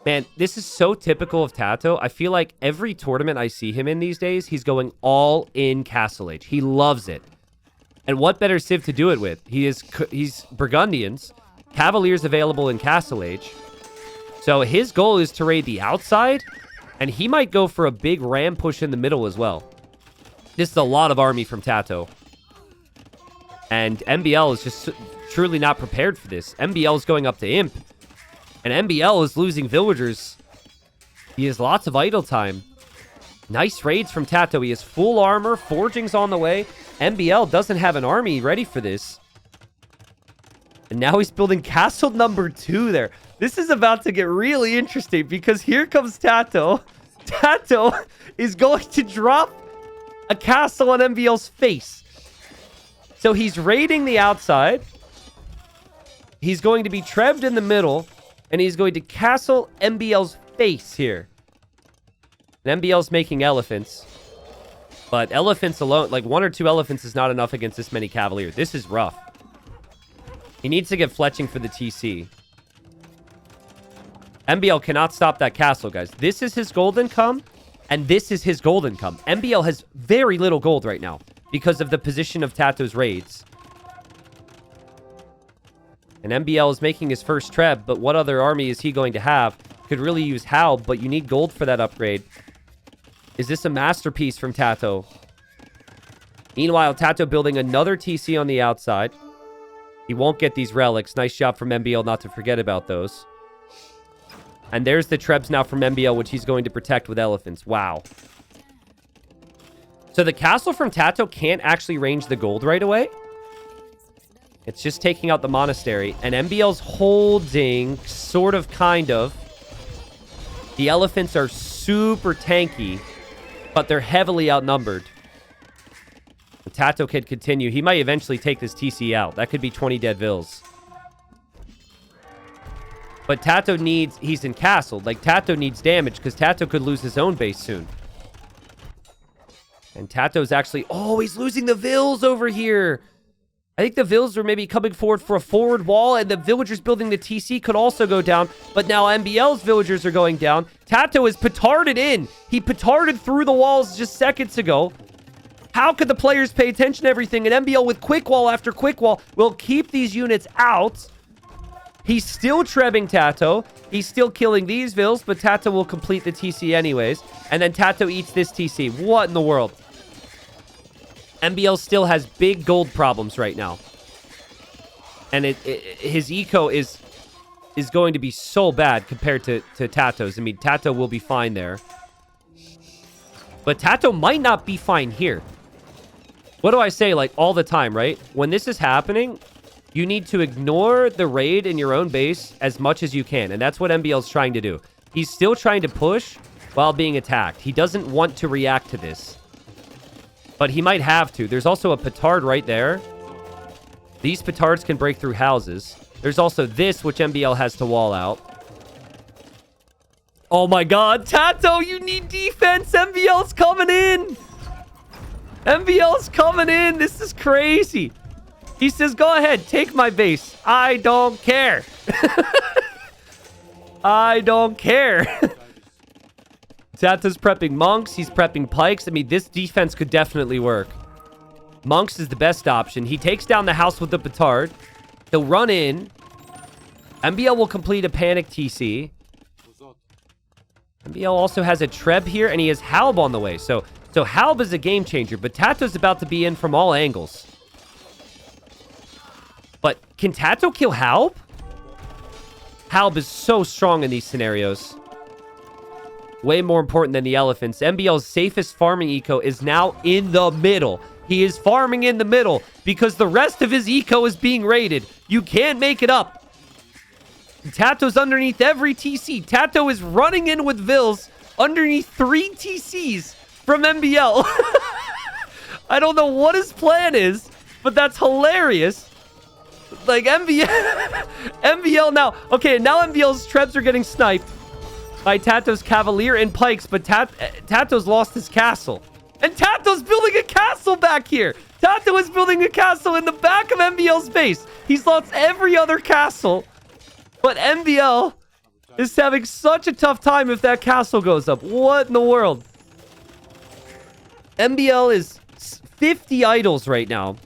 Man, this is so typical of TaToH. I feel like every tournament I see him in these days, he's going all in Castle Age. He loves it. And what better civ to do it with? He's Burgundians, Cavaliers available in Castle Age. So his goal is to raid the outside, and he might go for a big ram push in the middle as well. This is a lot of army from TaToH. And MbL is just truly not prepared for this. MbL is going up to Imp, and MbL is losing villagers. He has lots of idle time. Nice raids from TaToH. He has full armor. Forging's on the way. MbL doesn't have an army ready for this. And now he's building castle number 2 there. This is about to get really interesting because here comes TaToH. TaToH is going to drop a castle on MbL's face. So he's raiding the outside. He's going to be trebbed in the middle. And he's going to castle MbL's face here. And MbL's making elephants. But elephants alone, like 1 or 2 elephants is not enough against this many Cavalier. This is rough. He needs to get fletching for the TC. MbL cannot stop that castle, guys. This is his gold income, and this is his gold income. MbL has very little gold right now because of the position of TaToH's raids. And MbL is making his first treb, but what other army is he going to have? Could really use Halb, but you need gold for that upgrade. Is this a masterpiece from TaToH? Meanwhile, TaToH building another TC on the outside. He won't get these relics. Nice job from MbL not to forget about those. And there's the trebs now from MbL, which he's going to protect with elephants. Wow. So the castle from TaToH can't actually range the gold right away. It's just taking out the monastery. And MbL's holding, sort of, kind of. The elephants are super tanky, but they're heavily outnumbered. The TaToH can continue. He might eventually take this TC out. That could be 20 dead vills. But TaToH needs... He's in castle. Like, TaToH needs damage because TaToH could lose his own base soon. And TaToH's actually... Oh, he's losing the vills over here. I think the vills are maybe coming forward for a forward wall, and the villagers building the TC could also go down. But now MbL's villagers are going down. TaToH is petarded in. He petarded through the walls just seconds ago. How could the players pay attention to everything? And MbL with quick wall after quick wall will keep these units out. He's still trebbing TaToH. He's still killing these vills, but TaToH will complete the TC anyways. And then TaToH eats this TC. What in the world? MbL still has big gold problems right now. And his eco is going to be so bad compared to TaToH's. I mean, TaToH will be fine there. But TaToH might not be fine here. What do I say, like, all the time, right? When this is happening, you need to ignore the raid in your own base as much as you can. And that's what MbL's trying to do. He's still trying to push while being attacked. He doesn't want to react to this. But he might have to. There's also a petard right there. These petards can break through houses. There's also this, which MbL has to wall out. Oh my god, TaToH, you need defense! MbL's coming in! MbL's coming in! This is crazy! He says, go ahead, take my base. I don't care. I don't care. TaToH's prepping monks. He's prepping pikes. I mean, this defense could definitely work. Monks is the best option. He takes down the house with the petard. He'll run in. MbL will complete a panic TC. MbL also has a treb here, and he has Halb on the way. So Halb is a game changer, but TaToH's about to be in from all angles. But can TaToH kill Halb? Halb is so strong in these scenarios. Way more important than the elephants. MbL's safest farming eco is now in the middle. He is farming in the middle because the rest of his eco is being raided. You can't make it up. TaToH's underneath every TC. TaToH is running in with vills underneath 3 TCs from MbL. I don't know what his plan is, but that's hilarious. Like, MbL now... Okay, now MbL's trebs are getting sniped by TaToH's Cavalier and Pikes, but TaToH's lost his castle. And TaToH's building a castle back here. TaToH is building a castle in the back of MbL's base. He's lost every other castle. But MbL is having such a tough time if that castle goes up. What in the world? MbL is 50 idols right now.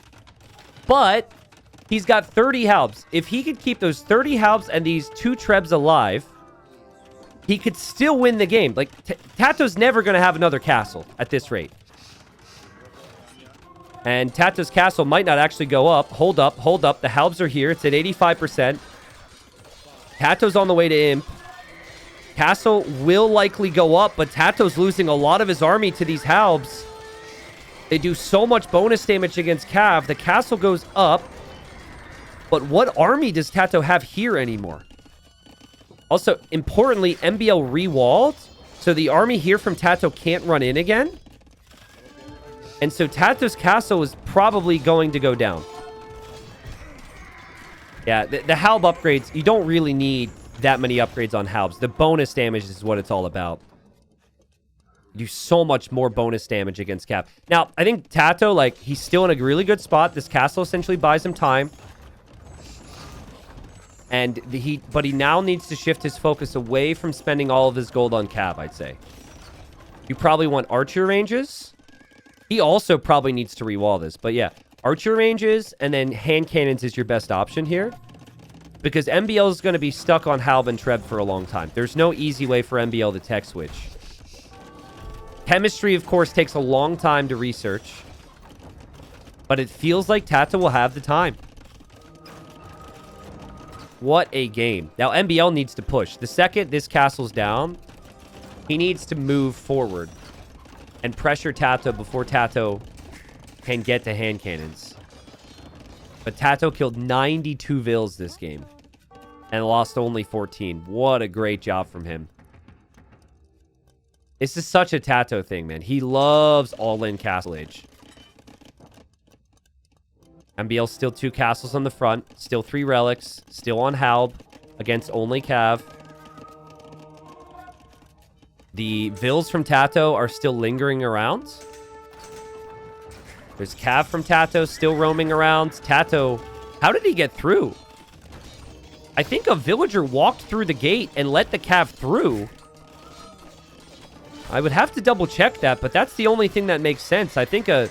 But he's got 30 halbs. If he could keep those 30 halbs and these 2 trebs alive, he could still win the game. Like, TaToH's never going to have another castle at this rate. And TaToH's castle might not actually go up. Hold up, hold up. The halbs are here. It's at 85%. TaToH's on the way to imp. Castle will likely go up, but TaToH's losing a lot of his army to these halbs. They do so much bonus damage against Cav. The castle goes up. But what army does TaToH have here anymore? Also, importantly, MbL re-walled, so the army here from TaToH can't run in again. And so TaToH's castle is probably going to go down. Yeah, the Halb upgrades, you don't really need that many upgrades on Halbs. The bonus damage is what it's all about. do so much more bonus damage against Cav. Now, I think TaToH, like, he's still in a really good spot. This castle essentially buys him time. And but he now needs to shift his focus away from spending all of his gold on Cav, I'd say. You probably want archer ranges. He also probably needs to rewall this. But yeah, archer ranges and then hand cannons is your best option here. Because MbL is going to be stuck on Halb and Treb for a long time. There's no easy way for MbL to tech switch. Chemistry, of course, takes a long time to research. But it feels like TaToH will have the time. What a game. Now, MbL needs to push. The second this castle's down, he needs to move forward and pressure TaToH before TaToH can get to hand cannons. But TaToH killed 92 Vils this game and lost only 14. What a great job from him. This is such a TaToH thing, man. He loves all-in Castle Age. MbL still 2 castles on the front. Still 3 relics. Still on Halb against only Cav. The Vils from TaToH are still lingering around. There's Cav from TaToH still roaming around. TaToH, how did he get through? I think a villager walked through the gate and let the Cav through. I would have to double check that, but that's the only thing that makes sense. I think a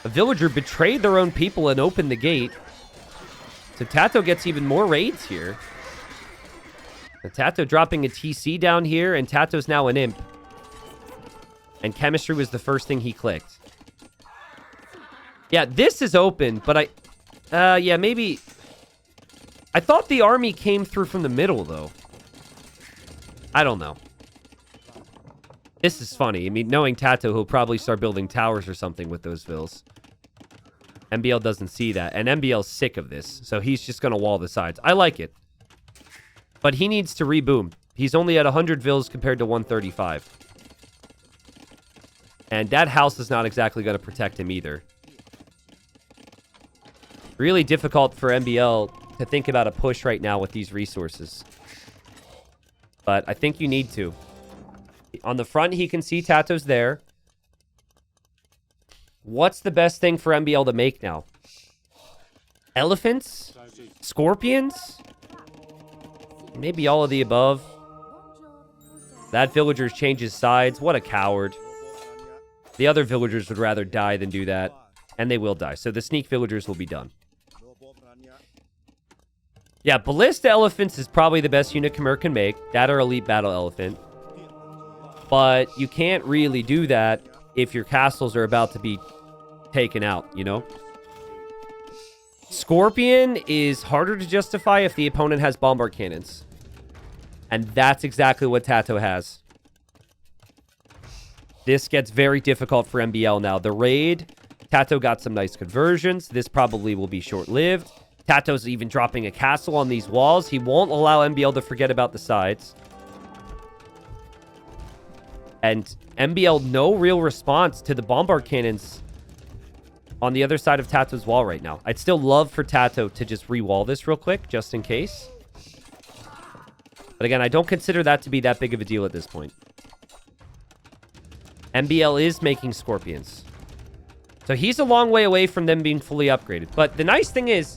villager betrayed their own people and opened the gate. So TaToH gets even more raids here. TaToH dropping a TC down here, and TaToH's now an imp. And chemistry was the first thing he clicked. Yeah, this is open, but yeah, maybe... I thought the army came through from the middle, though. I don't know. This is funny. I mean, knowing TaToH, he'll probably start building towers or something with those Vils. MbL doesn't see that, and MbL's sick of this, so he's just going to wall the sides. I like it. But he needs to reboom. He's only at 100 Vils compared to 135. And that house is not exactly going to protect him either. Really difficult for MbL to think about a push right now with these resources. But I think you need to. On the front, he can see TaToH's there. What's the best thing for MbL to make now? Elephants? Scorpions? Maybe all of the above. That villager's changes sides. What a coward. The other villagers would rather die than do that. And they will die. So the sneak villagers will be done. Yeah, Ballista Elephants is probably the best unit Khmer can make. That or Elite Battle Elephant. But you can't really do that if your castles are about to be taken out, you know? Scorpion is harder to justify if the opponent has bombard cannons. And that's exactly what TaToH has. This gets very difficult for MbL now. The raid, TaToH got some nice conversions. This probably will be short-lived. TaToH's even dropping a castle on these walls. He won't allow MbL to forget about the sides. And MbL, no real response to the bombard cannons on the other side of TaToH's wall right now. I'd still love for TaToH to just re-wall this real quick, just in case. But again, I don't consider that to be that big of a deal at this point. MbL is making Scorpions. So he's a long way away from them being fully upgraded. But the nice thing is,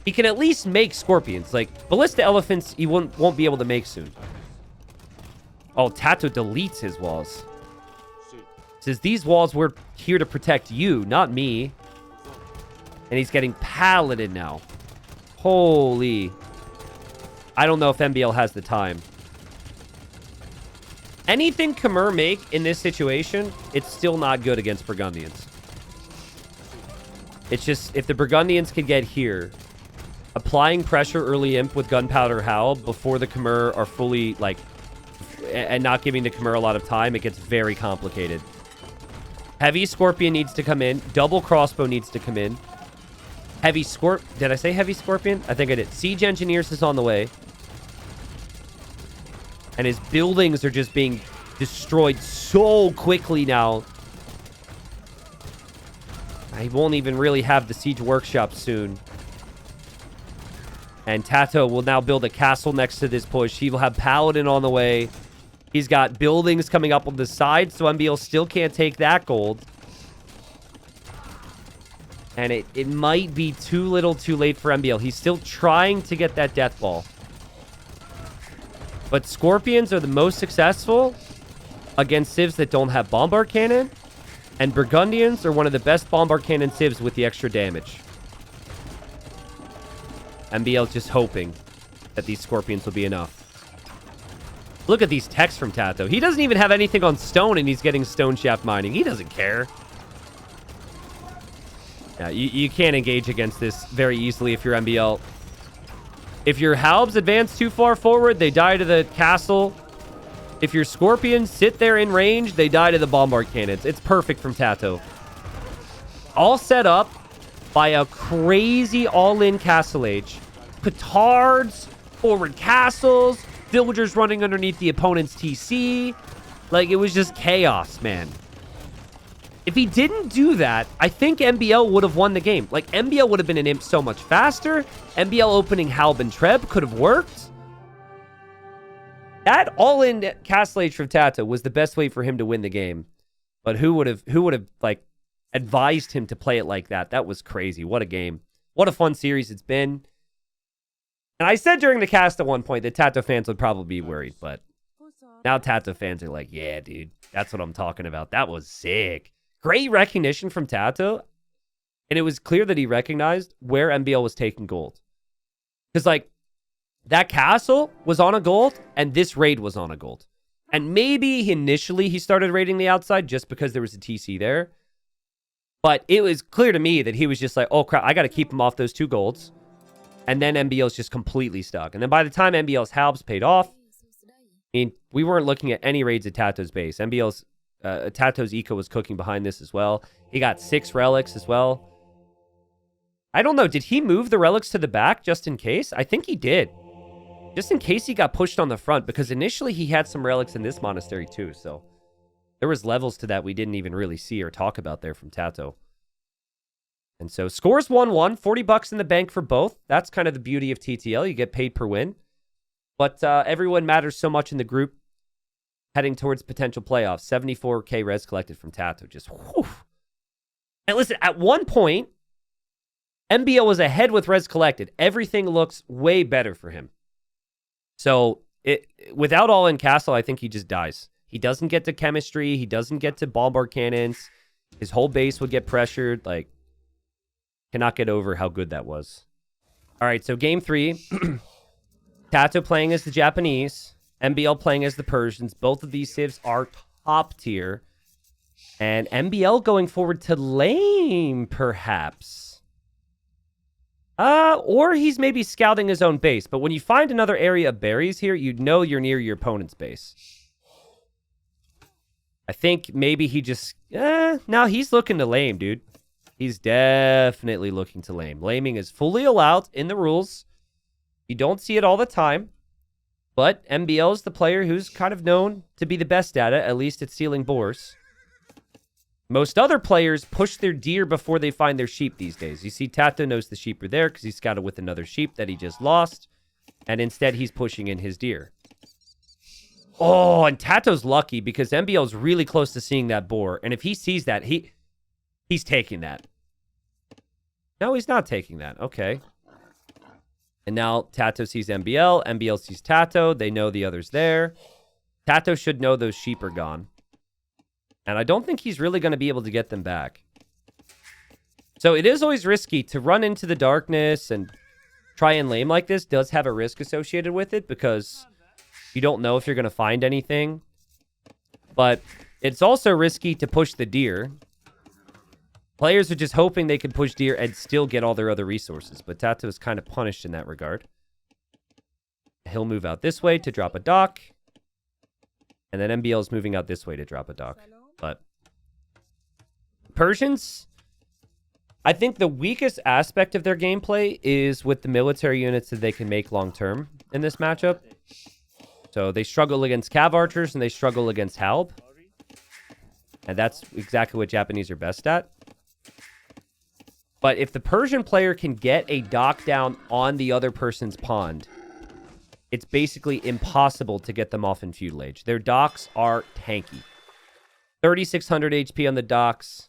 he can at least make Scorpions. Like, Ballista Elephants, he won't be able to make soon. Oh, TaToH deletes his walls. Says, these walls were here to protect you, not me. And he's getting paladin now. Holy. I don't know if MbL has the time. Anything Khmer make in this situation, it's still not good against Burgundians. It's just, if the Burgundians can get here, applying pressure early imp with Gunpowder Halb before the Khmer are fully, like, and not giving the Khmer a lot of time, it gets very complicated. Heavy Scorpion needs to come in. Double Crossbow needs to come in. Heavy Did I say Heavy Scorpion? I think I did. Siege Engineers is on the way. And his buildings are just being destroyed so quickly now. He won't even really have the Siege Workshop soon. And TaToH will now build a castle next to this push. He will have Paladin on the way. He's got buildings coming up on the side, so MbL still can't take that gold. And it might be too little too late for MbL. He's still trying to get that death ball. But Scorpions are the most successful against civs that don't have bombard cannon. And Burgundians are one of the best bombard cannon civs with the extra damage. MbL's just hoping that these Scorpions will be enough. Look at these techs from TaToH. He doesn't even have anything on stone, and he's getting stone shaft mining. He doesn't care. Yeah, you can't engage against this very easily if you're MbL. If your Halbs advance too far forward, they die to the castle. If your Scorpions sit there in range, they die to the bombard cannons. It's perfect from TaToH. All set up by a crazy all-in castle age. Petards, forward castles, villagers running underneath the opponent's TC. Like, it was just chaos, man. If he didn't do that, I think MbL would have won the game. Like, MbL would have been an imp so much faster. MbL opening Halb and Treb could have worked. That all-in castle age from TaToH was the best way for him to win the game. But who would have like advised him to play it like that? That was crazy. What a game. What a fun series it's been. And I said during the cast at one point that TaToH fans would probably be worried, but now TaToH fans are like, yeah, dude, that's what I'm talking about. That was sick. Great recognition from TaToH. And it was clear that he recognized where MbL was taking gold. Because, like, that castle was on a gold, and this raid was on a gold. And maybe initially he started raiding the outside just because there was a TC there. But it was clear to me that he was just like, oh, crap, I got to keep him off those 2 golds. And then MbL's just completely stuck. And then by the time MbL's Halbs paid off, I mean, we weren't looking at any raids at TaToH's base. TaToH's eco was cooking behind this as well. He got 6 relics as well. I don't know. Did he move the relics to the back just in case? I think he did. Just in case he got pushed on the front, because initially he had some relics in this monastery too. So there was levels to that we didn't even really see or talk about there from TaToH. And so scores 1-1, 40 bucks in the bank for both. That's kind of the beauty of TTL. You get paid per win. But everyone matters so much in the group heading towards potential playoffs. 74K res collected from TaToH. Just whew. And listen, at one point, MbL was ahead with res collected. Everything looks way better for him. So without all-in castle, I think he just dies. He doesn't get to chemistry. He doesn't get to bombard cannons. His whole base would get pressured. Like, cannot get over how good that was. All right, so game 3. TaToH playing as the Japanese. MbL playing as the Persians. Both of these civs are top tier. And MbL going forward to lame, perhaps. Or he's maybe scouting his own base. But when you find another area of berries here, you know you're near your opponent's base. I think maybe he just... no, he's looking to lame, dude. He's definitely looking to lame. Laming is fully allowed in the rules. You don't see it all the time. But MbL is the player who's kind of known to be the best at it, at least at stealing boars. Most other players push their deer before they find their sheep these days. You see, TaToH knows the sheep are there because he scouted with another sheep that he just lost. And instead, he's pushing in his deer. Oh, and TaToH's lucky because MbL's really close to seeing that boar. And if he sees that, he's taking that. No, he's not taking that. Okay. And now TaToH sees MbL. MbL sees TaToH. They know the other's there. TaToH should know those sheep are gone. And I don't think he's really going to be able to get them back. So it is always risky to run into the darkness and try and lame like this. Does have a risk associated with it because you don't know if you're going to find anything. But it's also risky to push the deer. Players are just hoping they can push deer and still get all their other resources. But TaToH is kind of punished in that regard. He'll move out this way to drop a dock. And then MbL is moving out this way to drop a dock. But Persians, I think the weakest aspect of their gameplay is with the military units that they can make long-term in this matchup. So they struggle against cav archers and they struggle against Halb. And that's exactly what Japanese are best at. But if the Persian player can get a dock down on the other person's pond, it's basically impossible to get them off in feudal age. Their docks are tanky. 3,600 HP on the docks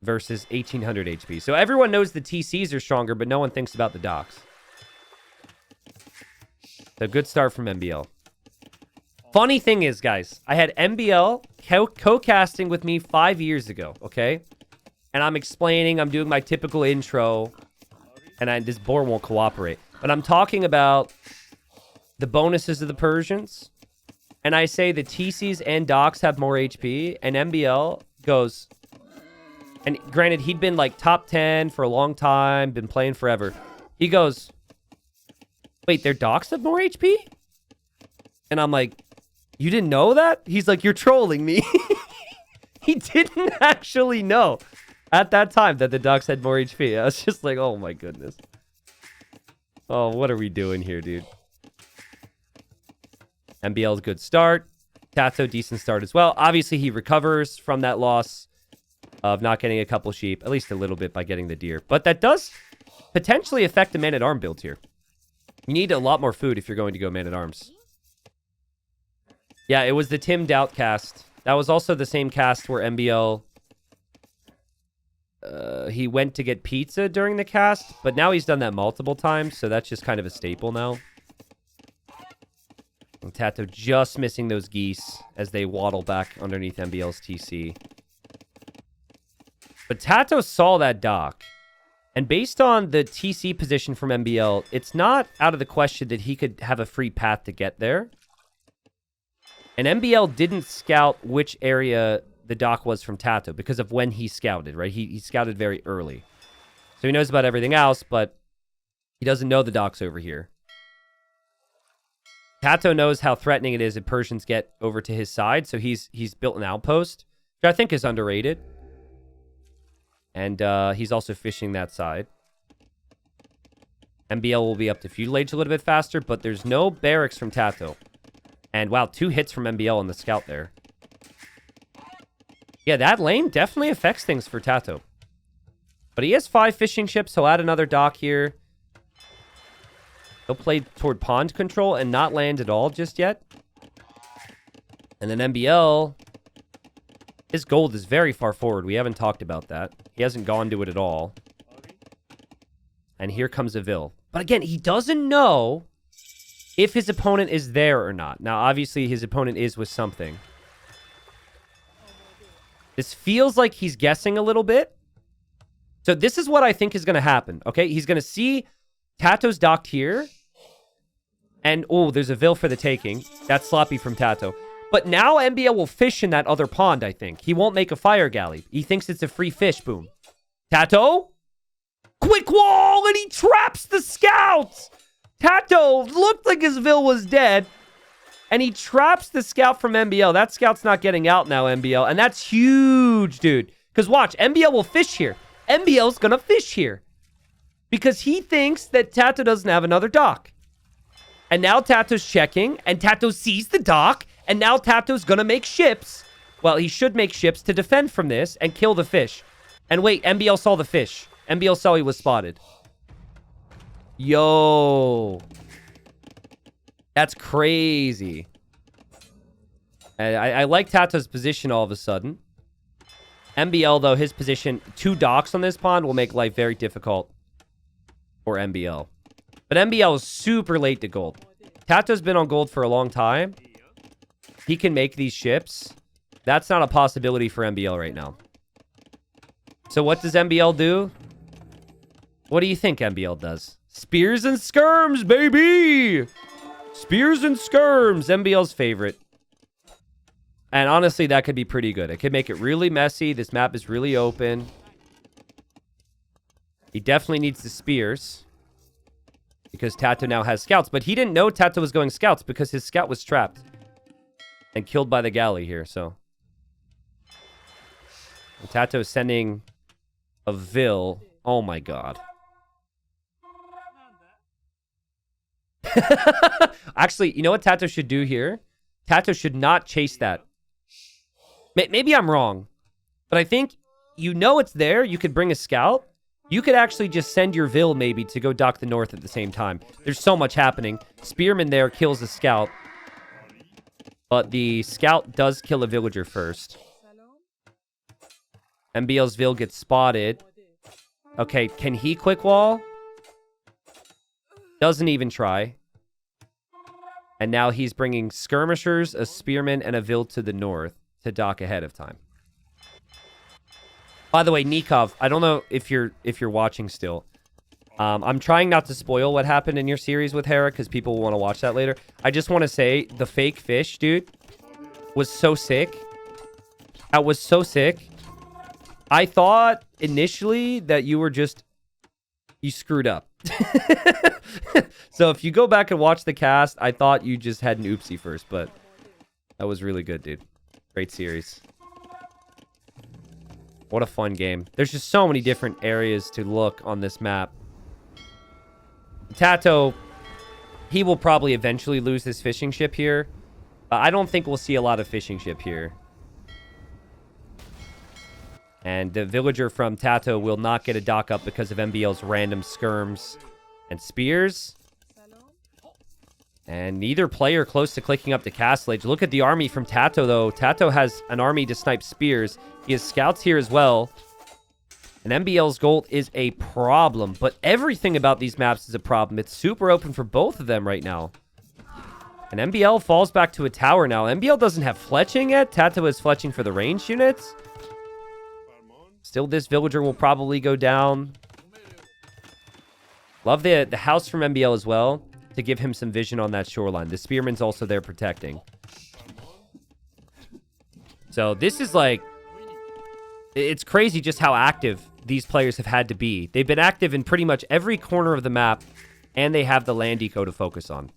versus 1,800 HP. So everyone knows the TCs are stronger, but no one thinks about the docks. So good start from MbL. Funny thing is, guys, I had MbL co-casting with me 5 years ago, okay? And I'm explaining, I'm doing my typical intro, and this board won't cooperate. But I'm talking about the bonuses of the Persians, and I say the TCs and docks have more HP, and MbL goes... And granted, he'd been like top 10 for a long time, been playing forever. He goes, wait, their docks have more HP? And I'm like, you didn't know that? He's like, you're trolling me. He didn't actually know at that time that the docks had more HP. I was just like, oh my goodness. Oh, what are we doing here, dude? MbL's good start. TaToH, decent start as well. Obviously, he recovers from that loss of not getting a couple sheep, at least a little bit by getting the deer. But that does potentially affect the man-at-arm build here. You need a lot more food if you're going to go man-at-arms. Yeah, it was the Tim Doubt cast. That was also the same cast where MbL... he went to get pizza during the cast, but now he's done that multiple times, so that's just kind of a staple now. And TaToH just missing those geese as they waddle back underneath MbL's TC. But TaToH saw that dock. And based on the TC position from MbL, it's not out of the question that he could have a free path to get there. And MbL didn't scout which area the dock was from TaToH because of when he scouted, right? He scouted very early. So he knows about everything else, but he doesn't know the dock's over here. TaToH knows how threatening it is if Persians get over to his side, so he's built an outpost, which I think is underrated. And he's also fishing that side. MbL will be up to feudal age a little bit faster, but there's no barracks from TaToH. And wow, 2 hits from MbL on the scout there. Yeah, that lane definitely affects things for TaToH. But he has 5 fishing ships. He'll add another dock here. He'll play toward pond control and not land at all just yet. And then MbL... his gold is very far forward. We haven't talked about that. He hasn't gone to it at all. And here comes a Vil. But again, he doesn't know if his opponent is there or not. Now, obviously, his opponent is with something. This feels like he's guessing a little bit. So this is what I think is going to happen, okay? He's going to see TaToH's docked here. And, oh, there's a Vil for the taking. That's sloppy from TaToH. But now MbL will fish in that other pond, I think. He won't make a fire galley. He thinks it's a free fish. Boom. TaToH? Quick wall! And he traps the scouts! TaToH looked like his Vil was dead. And he traps the scout from MbL. That scout's not getting out now, MbL. And that's huge, dude. Because watch, MbL will fish here. MbL's going to fish here. Because he thinks that TaToH doesn't have another dock. And now TaToH's checking. And TaToH sees the dock. And now TaToH's going to make ships. Well, he should make ships to defend from this and kill the fish. And wait, MbL saw the fish. MbL saw he was spotted. Yo. That's crazy. And I like TaToH's position all of a sudden. MbL, though, his position, 2 docks on this pond will make life very difficult for MbL. But MbL is super late to gold. TaToH's been on gold for a long time. He can make these ships. That's not a possibility for MbL right now. So what does MbL do? What do you think MbL does? Spears and skirms, baby! Spears and skirms, MbL's favorite. And honestly, that could be pretty good. It could make it really messy. This map is really open. He definitely needs the spears. Because TaToH now has scouts. But he didn't know TaToH was going scouts because his scout was trapped. And killed by the galley here, so. And TaToH is sending a Vil. Oh my god. Actually, you know what TaToH should do here? TaToH should not chase that. Maybe I'm wrong. But I think you know it's there. You could bring a scout. You could actually just send your Vil maybe to go dock the north at the same time. There's so much happening. Spearman there kills the scout. But the scout does kill a villager first. MbL's Vil gets spotted. Okay, can he quick wall? Doesn't even try. And now he's bringing skirmishers, a spearman, and a Vil to the north to dock ahead of time. By the way, Nikov, I don't know if you're watching still. I'm trying not to spoil what happened in your series with Hera because people will want to watch that later. I just want to say the fake fish, dude, was so sick. That was so sick. I thought initially that you screwed up. So if you go back and watch the cast, I thought you just had an oopsie first, but that was really good, dude. Great series. What a fun game. There's just so many different areas to look on this map. TaToH, he will probably eventually lose his fishing ship here. I don't think we'll see a lot of fishing ship here. And the villager from TaToH will not get a dock up because of MbL's random skirms and spears. And neither player close to clicking up the castle age. Look at the army from TaToH, though. TaToH has an army to snipe spears. He has scouts here as well. And MbL's gold is a problem. But everything about these maps is a problem. It's super open for both of them right now. And MbL falls back to a tower now. MbL doesn't have fletching yet. TaToH is fletching for the ranged units. Still, this villager will probably go down. Love the house from MbL as well to give him some vision on that shoreline. The spearman's also there protecting. So this is like... It's crazy just how active these players have had to be. They've been active in pretty much every corner of the map, and they have the land eco to focus on.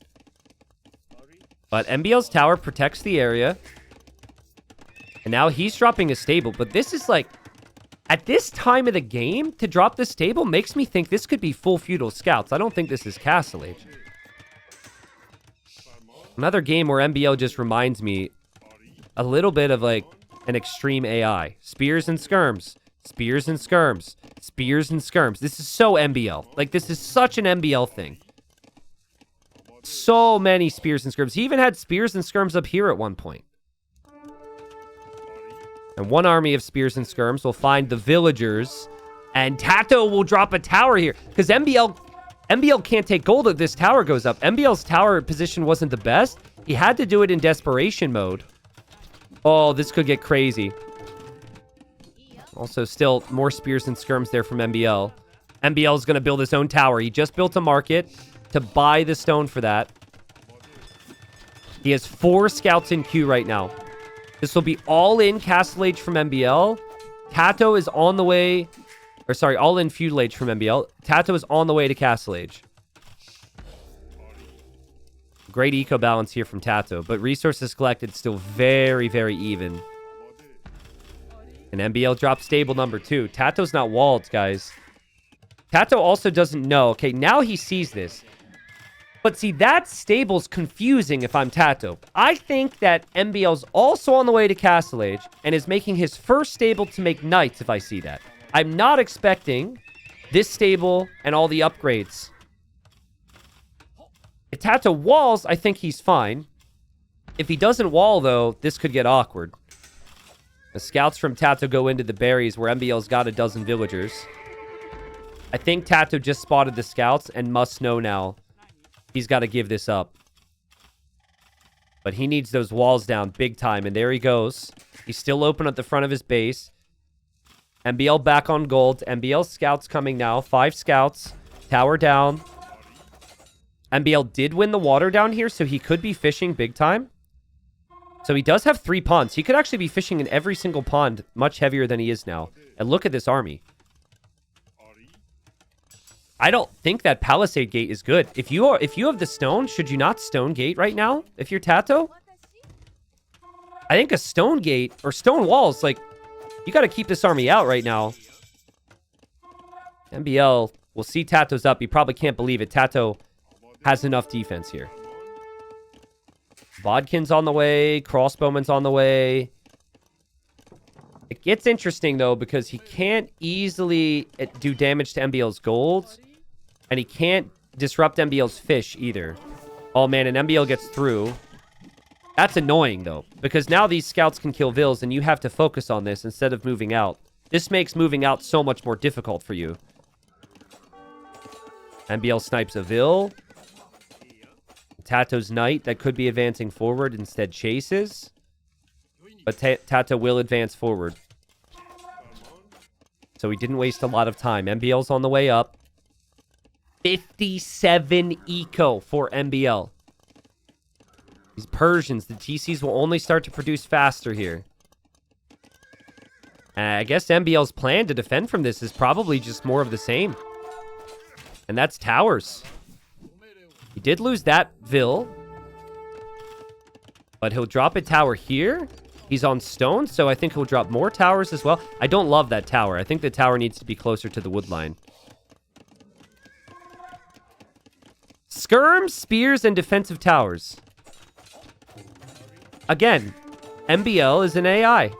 But MbL's tower protects the area. And now he's dropping a stable. But this is like... At this time of the game, to drop this stable makes me think this could be full feudal scouts. I don't think this is Castle Age. Another game where MbL just reminds me a little bit of like an extreme AI. Spears and skirms. Spears and skirms. Spears and skirms. This is so MbL. Like, this is such an MbL thing. So many spears and skirms. He even had spears and skirms up here at one point. And one army of spears and skirms will find the villagers. And TaToH will drop a tower here. Because MbL can't take gold if this tower goes up. MbL's tower position wasn't the best. He had to do it in desperation mode. Oh, this could get crazy. Also, still more spears and skirms there from MbL. MbL is going to build his own tower. He just built a market to buy the stone for that. He has 4 scouts in queue right now. This will be all in Castle Age from MbL. TaToH is on the way... Or sorry, all in Feudal Age from MbL. TaToH is on the way to Castle Age. Great eco balance here from TaToH. But resources collected still very, very even. And MbL dropped stable number 2. TaToH's not walled, guys. TaToH also doesn't know. Okay, now he sees this. But see, that stable's confusing if I'm TaToH. I think that MbL's also on the way to Castle Age and is making his first stable to make knights if I see that. I'm not expecting this stable and all the upgrades. If TaToH walls, I think he's fine. If he doesn't wall, though, this could get awkward. The scouts from TaToH go into the berries where MbL's got a dozen villagers. I think TaToH just spotted the scouts and must know now. He's got to give this up. But he needs those walls down big time. And there he goes. He's still open at the front of his base. MbL back on gold. MbL scouts coming now. 5 scouts. Tower down. MbL did win the water down here, so he could be fishing big time. So he does have 3 ponds. He could actually be fishing in every single pond, much heavier than he is now. And look at this army. I don't think that Palisade Gate is good. If you have the stone, should you not stone gate right now? If you're TaToH? I think a stone gate or stone walls, like, you got to keep this army out right now. MbL will see TaToH's up. He probably can't believe it. TaToH has enough defense here. Bodkin's on the way. Crossbowman's on the way. It gets interesting, though, because he can't easily do damage to MbL's gold. And he can't disrupt MbL's fish, either. Oh, man, and MbL gets through. That's annoying, though. Because now these scouts can kill Vils, and you have to focus on this instead of moving out. This makes moving out so much more difficult for you. MbL snipes a Vil. TaToH's Knight that could be advancing forward instead chases. But TaToH will advance forward. So he didn't waste a lot of time. MbL's on the way up. 57 eco for MbL. These Persians, the TCs will only start to produce faster here. I guess MbL's plan to defend from this is probably just more of the same. And that's towers. He did lose that Vil. But he'll drop a tower here. He's on stone, so I think he'll drop more towers as well. I don't love that tower. I think the tower needs to be closer to the wood line. Skirms, spears, and defensive towers. Again, MbL is an AI.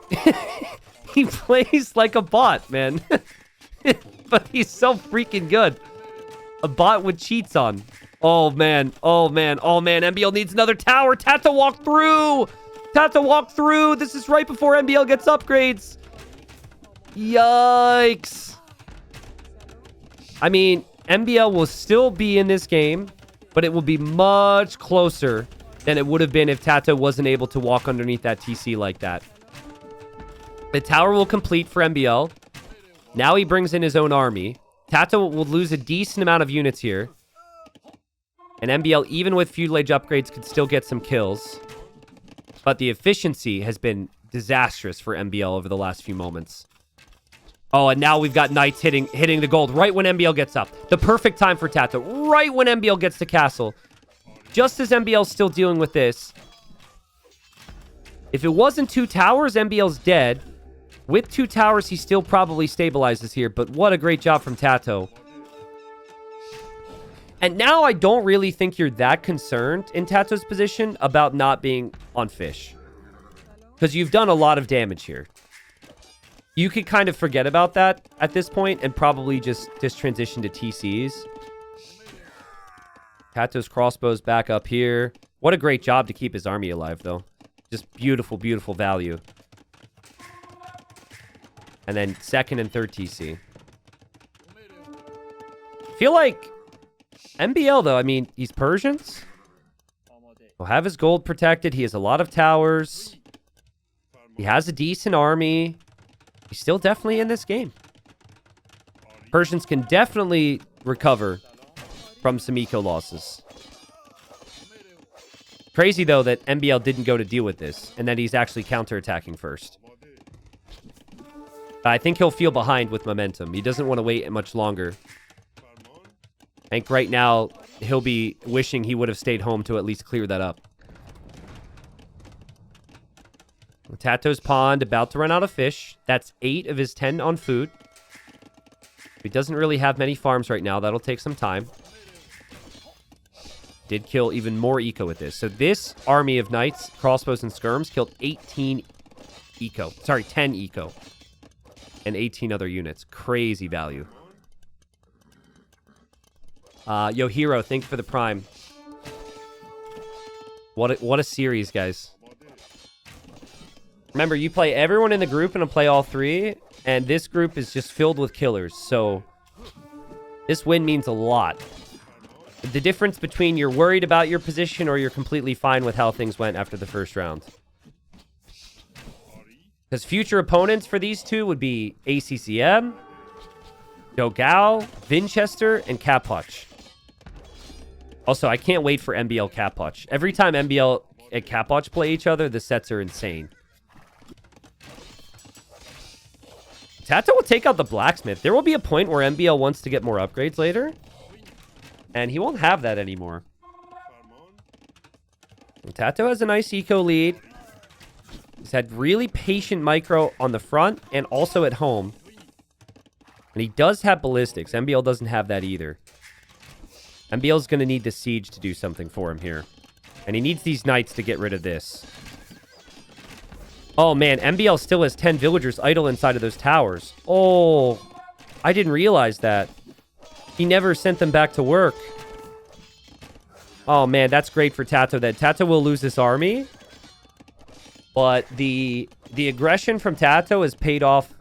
He plays like a bot, man. But he's so freaking good. A bot with cheats on. Oh, man. Oh, man. Oh, man. MbL needs another tower. TaToH walk through. TaToH walk through. This is right before MbL gets upgrades. Yikes. I mean, MbL will still be in this game, but it will be much closer than it would have been if TaToH wasn't able to walk underneath that TC like that. The tower will complete for MbL. Now he brings in his own army. TaToH will lose a decent amount of units here. And MbL, even with feudal age upgrades, could still get some kills. But the efficiency has been disastrous for MbL over the last few moments. Oh, and now we've got knights hitting the gold right when MbL gets up. The perfect time for TaToH. Right when MbL gets to castle. Just as MbL's still dealing with this. If it wasn't 2 towers, MbL's dead. With 2 towers, he still probably stabilizes here. But what a great job from TaToH. And now I don't really think you're that concerned in TaToH's position about not being on fish. Because you've done a lot of damage here. You could kind of forget about that at this point and probably just transition to TCs. TaToH's crossbows back up here. What a great job to keep his army alive, though. Just beautiful, beautiful value. And then 2nd and 3rd TC. Feel like MbL, though, I mean, he's Persians. He'll have his gold protected. He has a lot of towers. He has a decent army. He's still definitely in this game. Persians can definitely recover from some eco losses. Crazy, though, that MbL didn't go to deal with this, and that he's actually counterattacking first. I think he'll feel behind with momentum. He doesn't want to wait much longer. I think right now, he'll be wishing he would have stayed home to at least clear that up. TaToH's pond about to run out of fish. That's 8 of his 10 on food. He doesn't really have many farms right now. That'll take some time. Did kill even more eco with this. So this army of knights, crossbows, and skirms killed 18 eco. Sorry, 10 eco. And 18 other units. Crazy value. Yo, Hero, thank you for the prime. What a series, guys. Remember, you play everyone in the group and play all 3. And this group is just filled with killers. So this win means a lot. The difference between you're worried about your position or you're completely fine with how things went after the first round. Because future opponents for these two would be ACCM, Dogao, Vinchester, and TaToH. Also, I can't wait for MbL TaToH. Every time MbL and TaToH play each other, the sets are insane. TaToH will take out the blacksmith. There will be a point where MbL wants to get more upgrades later. And he won't have that anymore. And TaToH has a nice eco lead. He's had really patient micro on the front and also at home. And he does have ballistics. MbL doesn't have that either. MbL's going to need the siege to do something for him here. And he needs these knights to get rid of this. Oh, man. MbL still has 10 villagers idle inside of those towers. Oh, I didn't realize that. He never sent them back to work. Oh, man. That's great for TaToH then. TaToH will lose this army. But the aggression from TaToH is paid off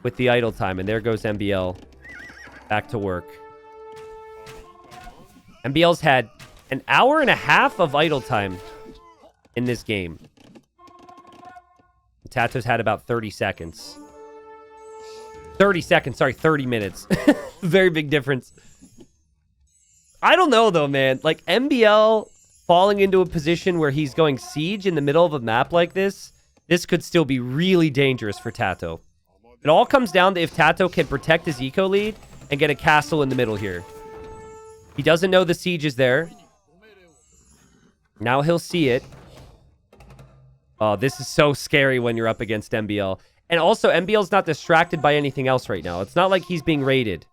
with the idle time. And there goes MbL back to work. MbL's had an hour and a half of idle time in this game. TaToH's had about 30 seconds. 30 seconds, sorry, 30 minutes. Very big difference. I don't know, though, man. Like, MbL falling into a position where he's going siege in the middle of a map like this could still be really dangerous for TaToH. It all comes down to if TaToH can protect his eco lead and get a castle in the middle here. He doesn't know the siege is there. Now he'll see it. Oh, this is so scary when you're up against MbL. And also, MbL's not distracted by anything else right now. It's not like he's being raided.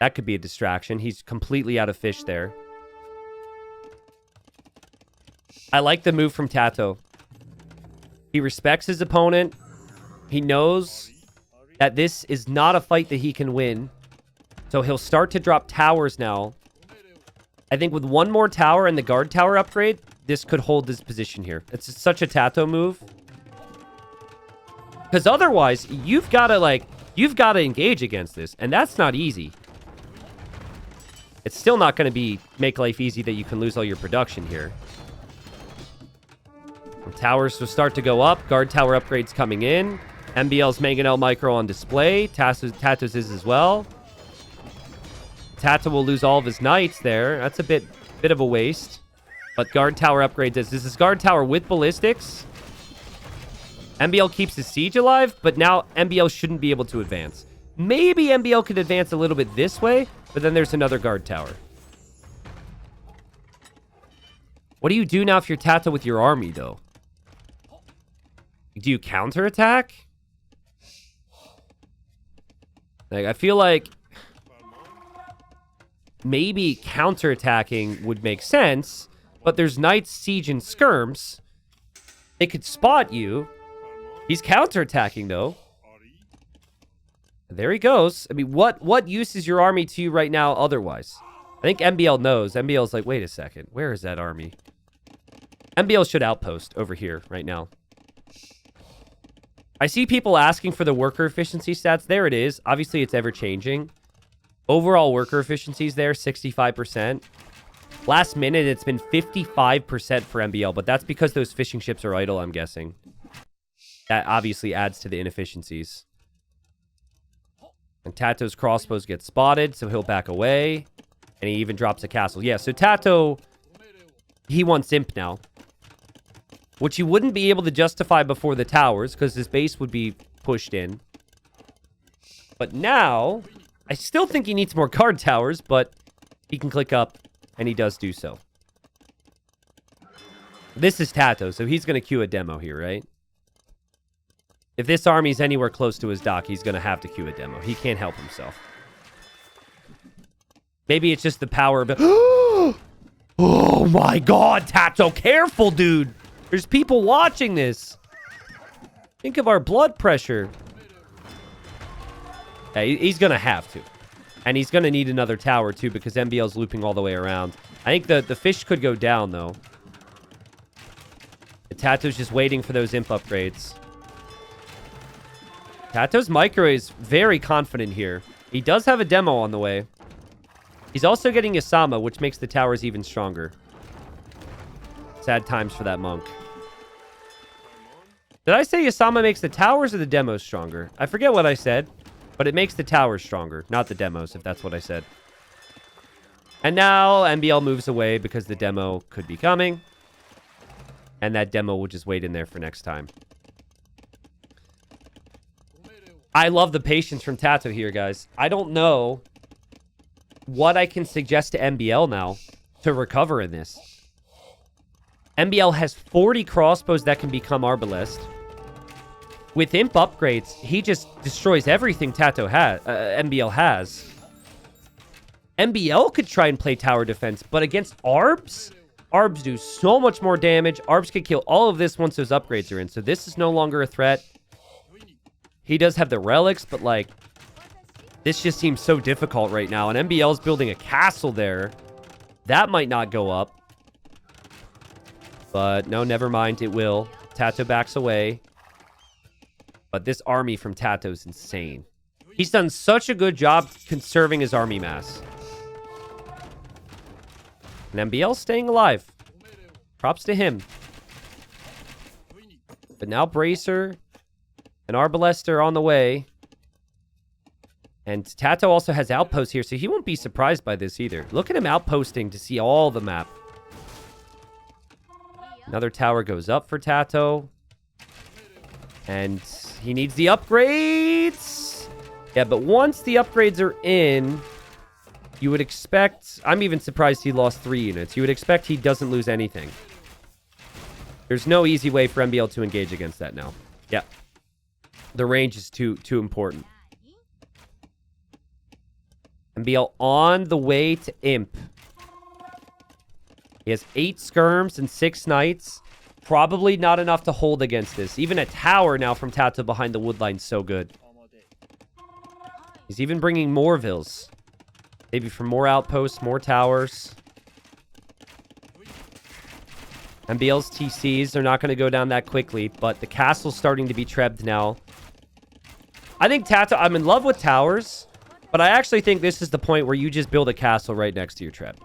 That could be a distraction. He's completely out of fish there. I like the move from TaToH. He respects his opponent. He knows that this is not a fight that he can win. So he'll start to drop towers now. I think with one more tower and the guard tower upgrade, this could hold this position here. It's such a TaToH move. Because otherwise, you've got to engage against this. And that's not easy. It's still not going to make life easy that you can lose all your production here. Towers will start to go up. Guard tower upgrades coming in. MbL's Mangonel Micro on display. TaToH's is as well. TaToH will lose all of his knights there. That's a bit of a waste. But guard tower upgrades. This is guard tower with ballistics. MbL keeps his siege alive, but now MbL shouldn't be able to advance. Maybe MbL could advance a little bit this way, but then there's another guard tower. What do you do now if you're TaToH with your army, though? Do you counterattack? Like, I feel like maybe counterattacking would make sense, but there's knights, siege, and skirms. They could spot you. He's counterattacking, though. There he goes. I mean, what use is your army to you right now otherwise? I think MbL knows. MbL's like, wait a second. Where is that army? MbL should outpost over here right now. I see people asking for the worker efficiency stats. There it is. Obviously, it's ever-changing. Overall worker efficiency is there, 65%. Last minute, it's been 55% for MbL, but that's because those fishing ships are idle, I'm guessing. That obviously adds to the inefficiencies. And TaToH's crossbows get spotted, so he'll back away. And he even drops a castle. Yeah, so TaToH, he wants imp now. Which he wouldn't be able to justify before the towers, because his base would be pushed in. But now, I still think he needs more guard towers, but he can click up, and he does do so. This is TaToH, so he's going to queue a demo here, right? If this army's anywhere close to his dock, he's going to have to queue a demo. He can't help himself. Maybe it's just the power of... Oh my god, TaToH, careful, dude! There's people watching this. Think of our blood pressure. Yeah, he's going to have to. And he's going to need another tower, too, because MbL's looping all the way around. I think the fish could go down, though. TaToH's just waiting for those imp upgrades. TaToH's micro is very confident here. He does have a demo on the way. He's also getting Yasama, which makes the towers even stronger. Sad times for that monk. Did I say Yasama makes the towers or the demos stronger? I forget what I said, but it makes the towers stronger, not the demos, if that's what I said. And now MbL moves away because the demo could be coming. And that demo will just wait in there for next time. I love the patience from TaToH here, guys. I don't know what I can suggest to MbL now to recover in this. MbL has 40 crossbows that can become Arbalest. With imp upgrades, he just destroys everything TaToH has. MbL has. MbL could try and play tower defense, but against Arbs, Arbs do so much more damage. Arbs can kill all of this once those upgrades are in. So this is no longer a threat. He does have the relics, but like, this just seems so difficult right now. And MbL's building a castle there. That might not go up. But no, never mind. It will. TaToH backs away. But this army from TaToH is insane. He's done such a good job conserving his army mass. And MbL's staying alive. Props to him. But now Bracer and Arbalest are on the way. And TaToH also has outposts here, so he won't be surprised by this either. Look at him outposting to see all the map. Another tower goes up for TaToH. And he needs the upgrades. Yeah, but once the upgrades are in, you would expect... I'm even surprised he lost 3 units. You would expect he doesn't lose anything. There's no easy way for MbL to engage against that now. Yeah. The range is too important. MbL on the way to Imp. He has 8 skirms and 6 knights. Probably not enough to hold against this. Even a tower now from TaToH behind the wood line, so good. He's even bringing more vills. Maybe for more outposts, more towers. MbL's TCs are not going to go down that quickly, but the castle's starting to be trebbed now. I think TaToH... I'm in love with towers, but I actually think this is the point where you just build a castle right next to your treb.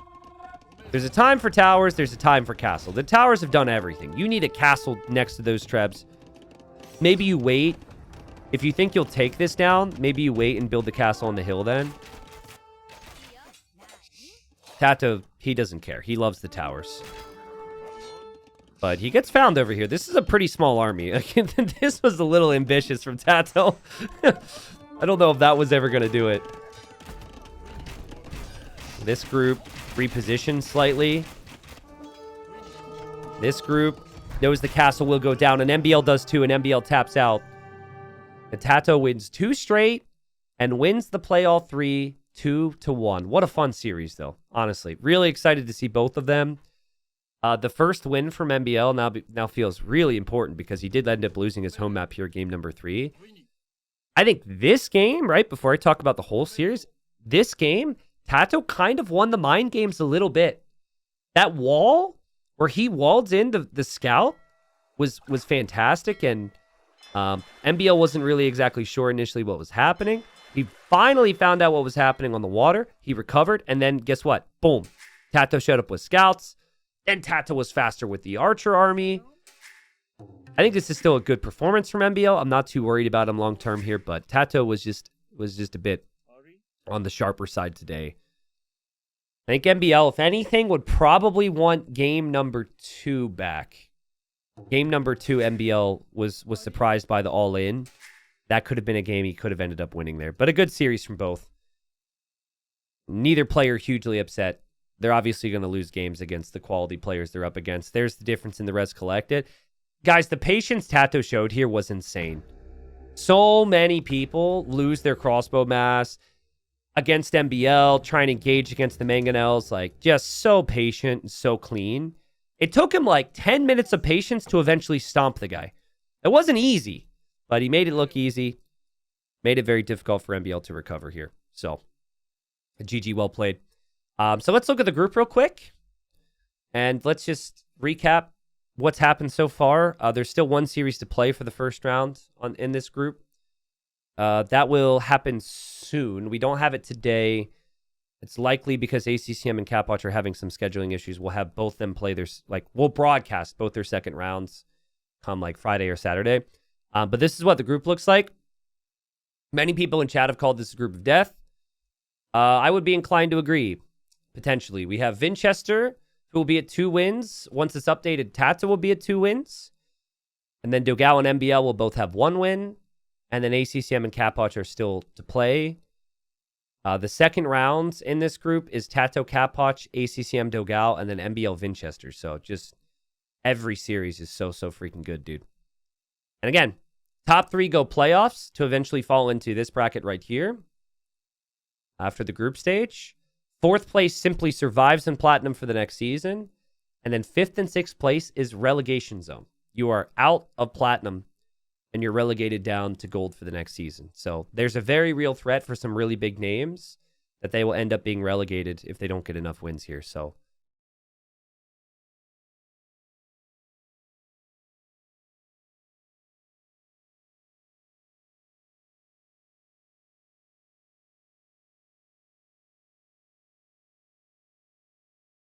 There's a time for towers, there's a time for castle. The towers have done everything. You need a castle next to those trebs. Maybe you wait. If you think you'll take this down, maybe you wait and build the castle on the hill then. TaToH, he doesn't care. He loves the towers. But he gets found over here. This is a pretty small army. This was a little ambitious from TaToH. I don't know if that was ever going to do it. This group repositioned slightly. This group knows the castle will go down, and MbL does too, and MbL taps out. And TaToH wins 2 straight and wins the play all 3, 2-1. What a fun series, though. Honestly, really excited to see both of them. The first win from MbL now feels really important because he did end up losing his home map here, game number 3. I think this game, right, before I talk about the whole series, this game, TaToH kind of won the mind games a little bit. That wall where he walled in the scout was fantastic, and MbL wasn't really exactly sure initially what was happening. He finally found out what was happening on the water. He recovered, and then guess what? Boom. TaToH showed up with scouts. Then TaToH was faster with the archer army. I think this is still a good performance from MbL. I'm not too worried about him long term here, but TaToH was just a bit on the sharper side today. I think MbL, if anything, would probably want game number 2 back. Game number 2, MbL was surprised by the all-in. That could have been a game he could have ended up winning there. But a good series from both. Neither player hugely upset. They're obviously going to lose games against the quality players they're up against. There's the difference in the res collected. Guys, the patience TaToH showed here was insane. So many people lose their crossbow mass against MbL, trying to engage against the mangonels. Like, just so patient and so clean. It took him like 10 minutes of patience to eventually stomp the guy. It wasn't easy, but he made it look easy. Made it very difficult for MbL to recover here. So, GG, well played. So let's look at the group real quick. And let's just recap what's happened so far. There's still 1 series to play for the first round in this group. That will happen soon. We don't have it today. It's likely because ACCM and CapWatch are having some scheduling issues. We'll have both them play their, we'll broadcast both their second rounds come like Friday or Saturday. But this is what the group looks like. Many people in chat have called this a group of death. I would be inclined to agree, potentially. We have Vinchester, who will be at 2 wins. Once it's updated, TaToH will be at 2 wins. And then Dogao and MbL will both have 1 win. And then ACCM and CapWatch are still to play. The second round in this group is TaToH, CapWatch, ACCM, Dogao, and then MbL, Vinchester. So just every series is so freaking good, dude. And again, top 3 go playoffs to eventually fall into this bracket right here. After the group stage. 4th place simply survives in Platinum for the next season. And then 5th and 6th place is relegation zone. You are out of platinum and you're relegated down to gold for the next season. So there's a very real threat for some really big names that they will end up being relegated if they don't get enough wins here. So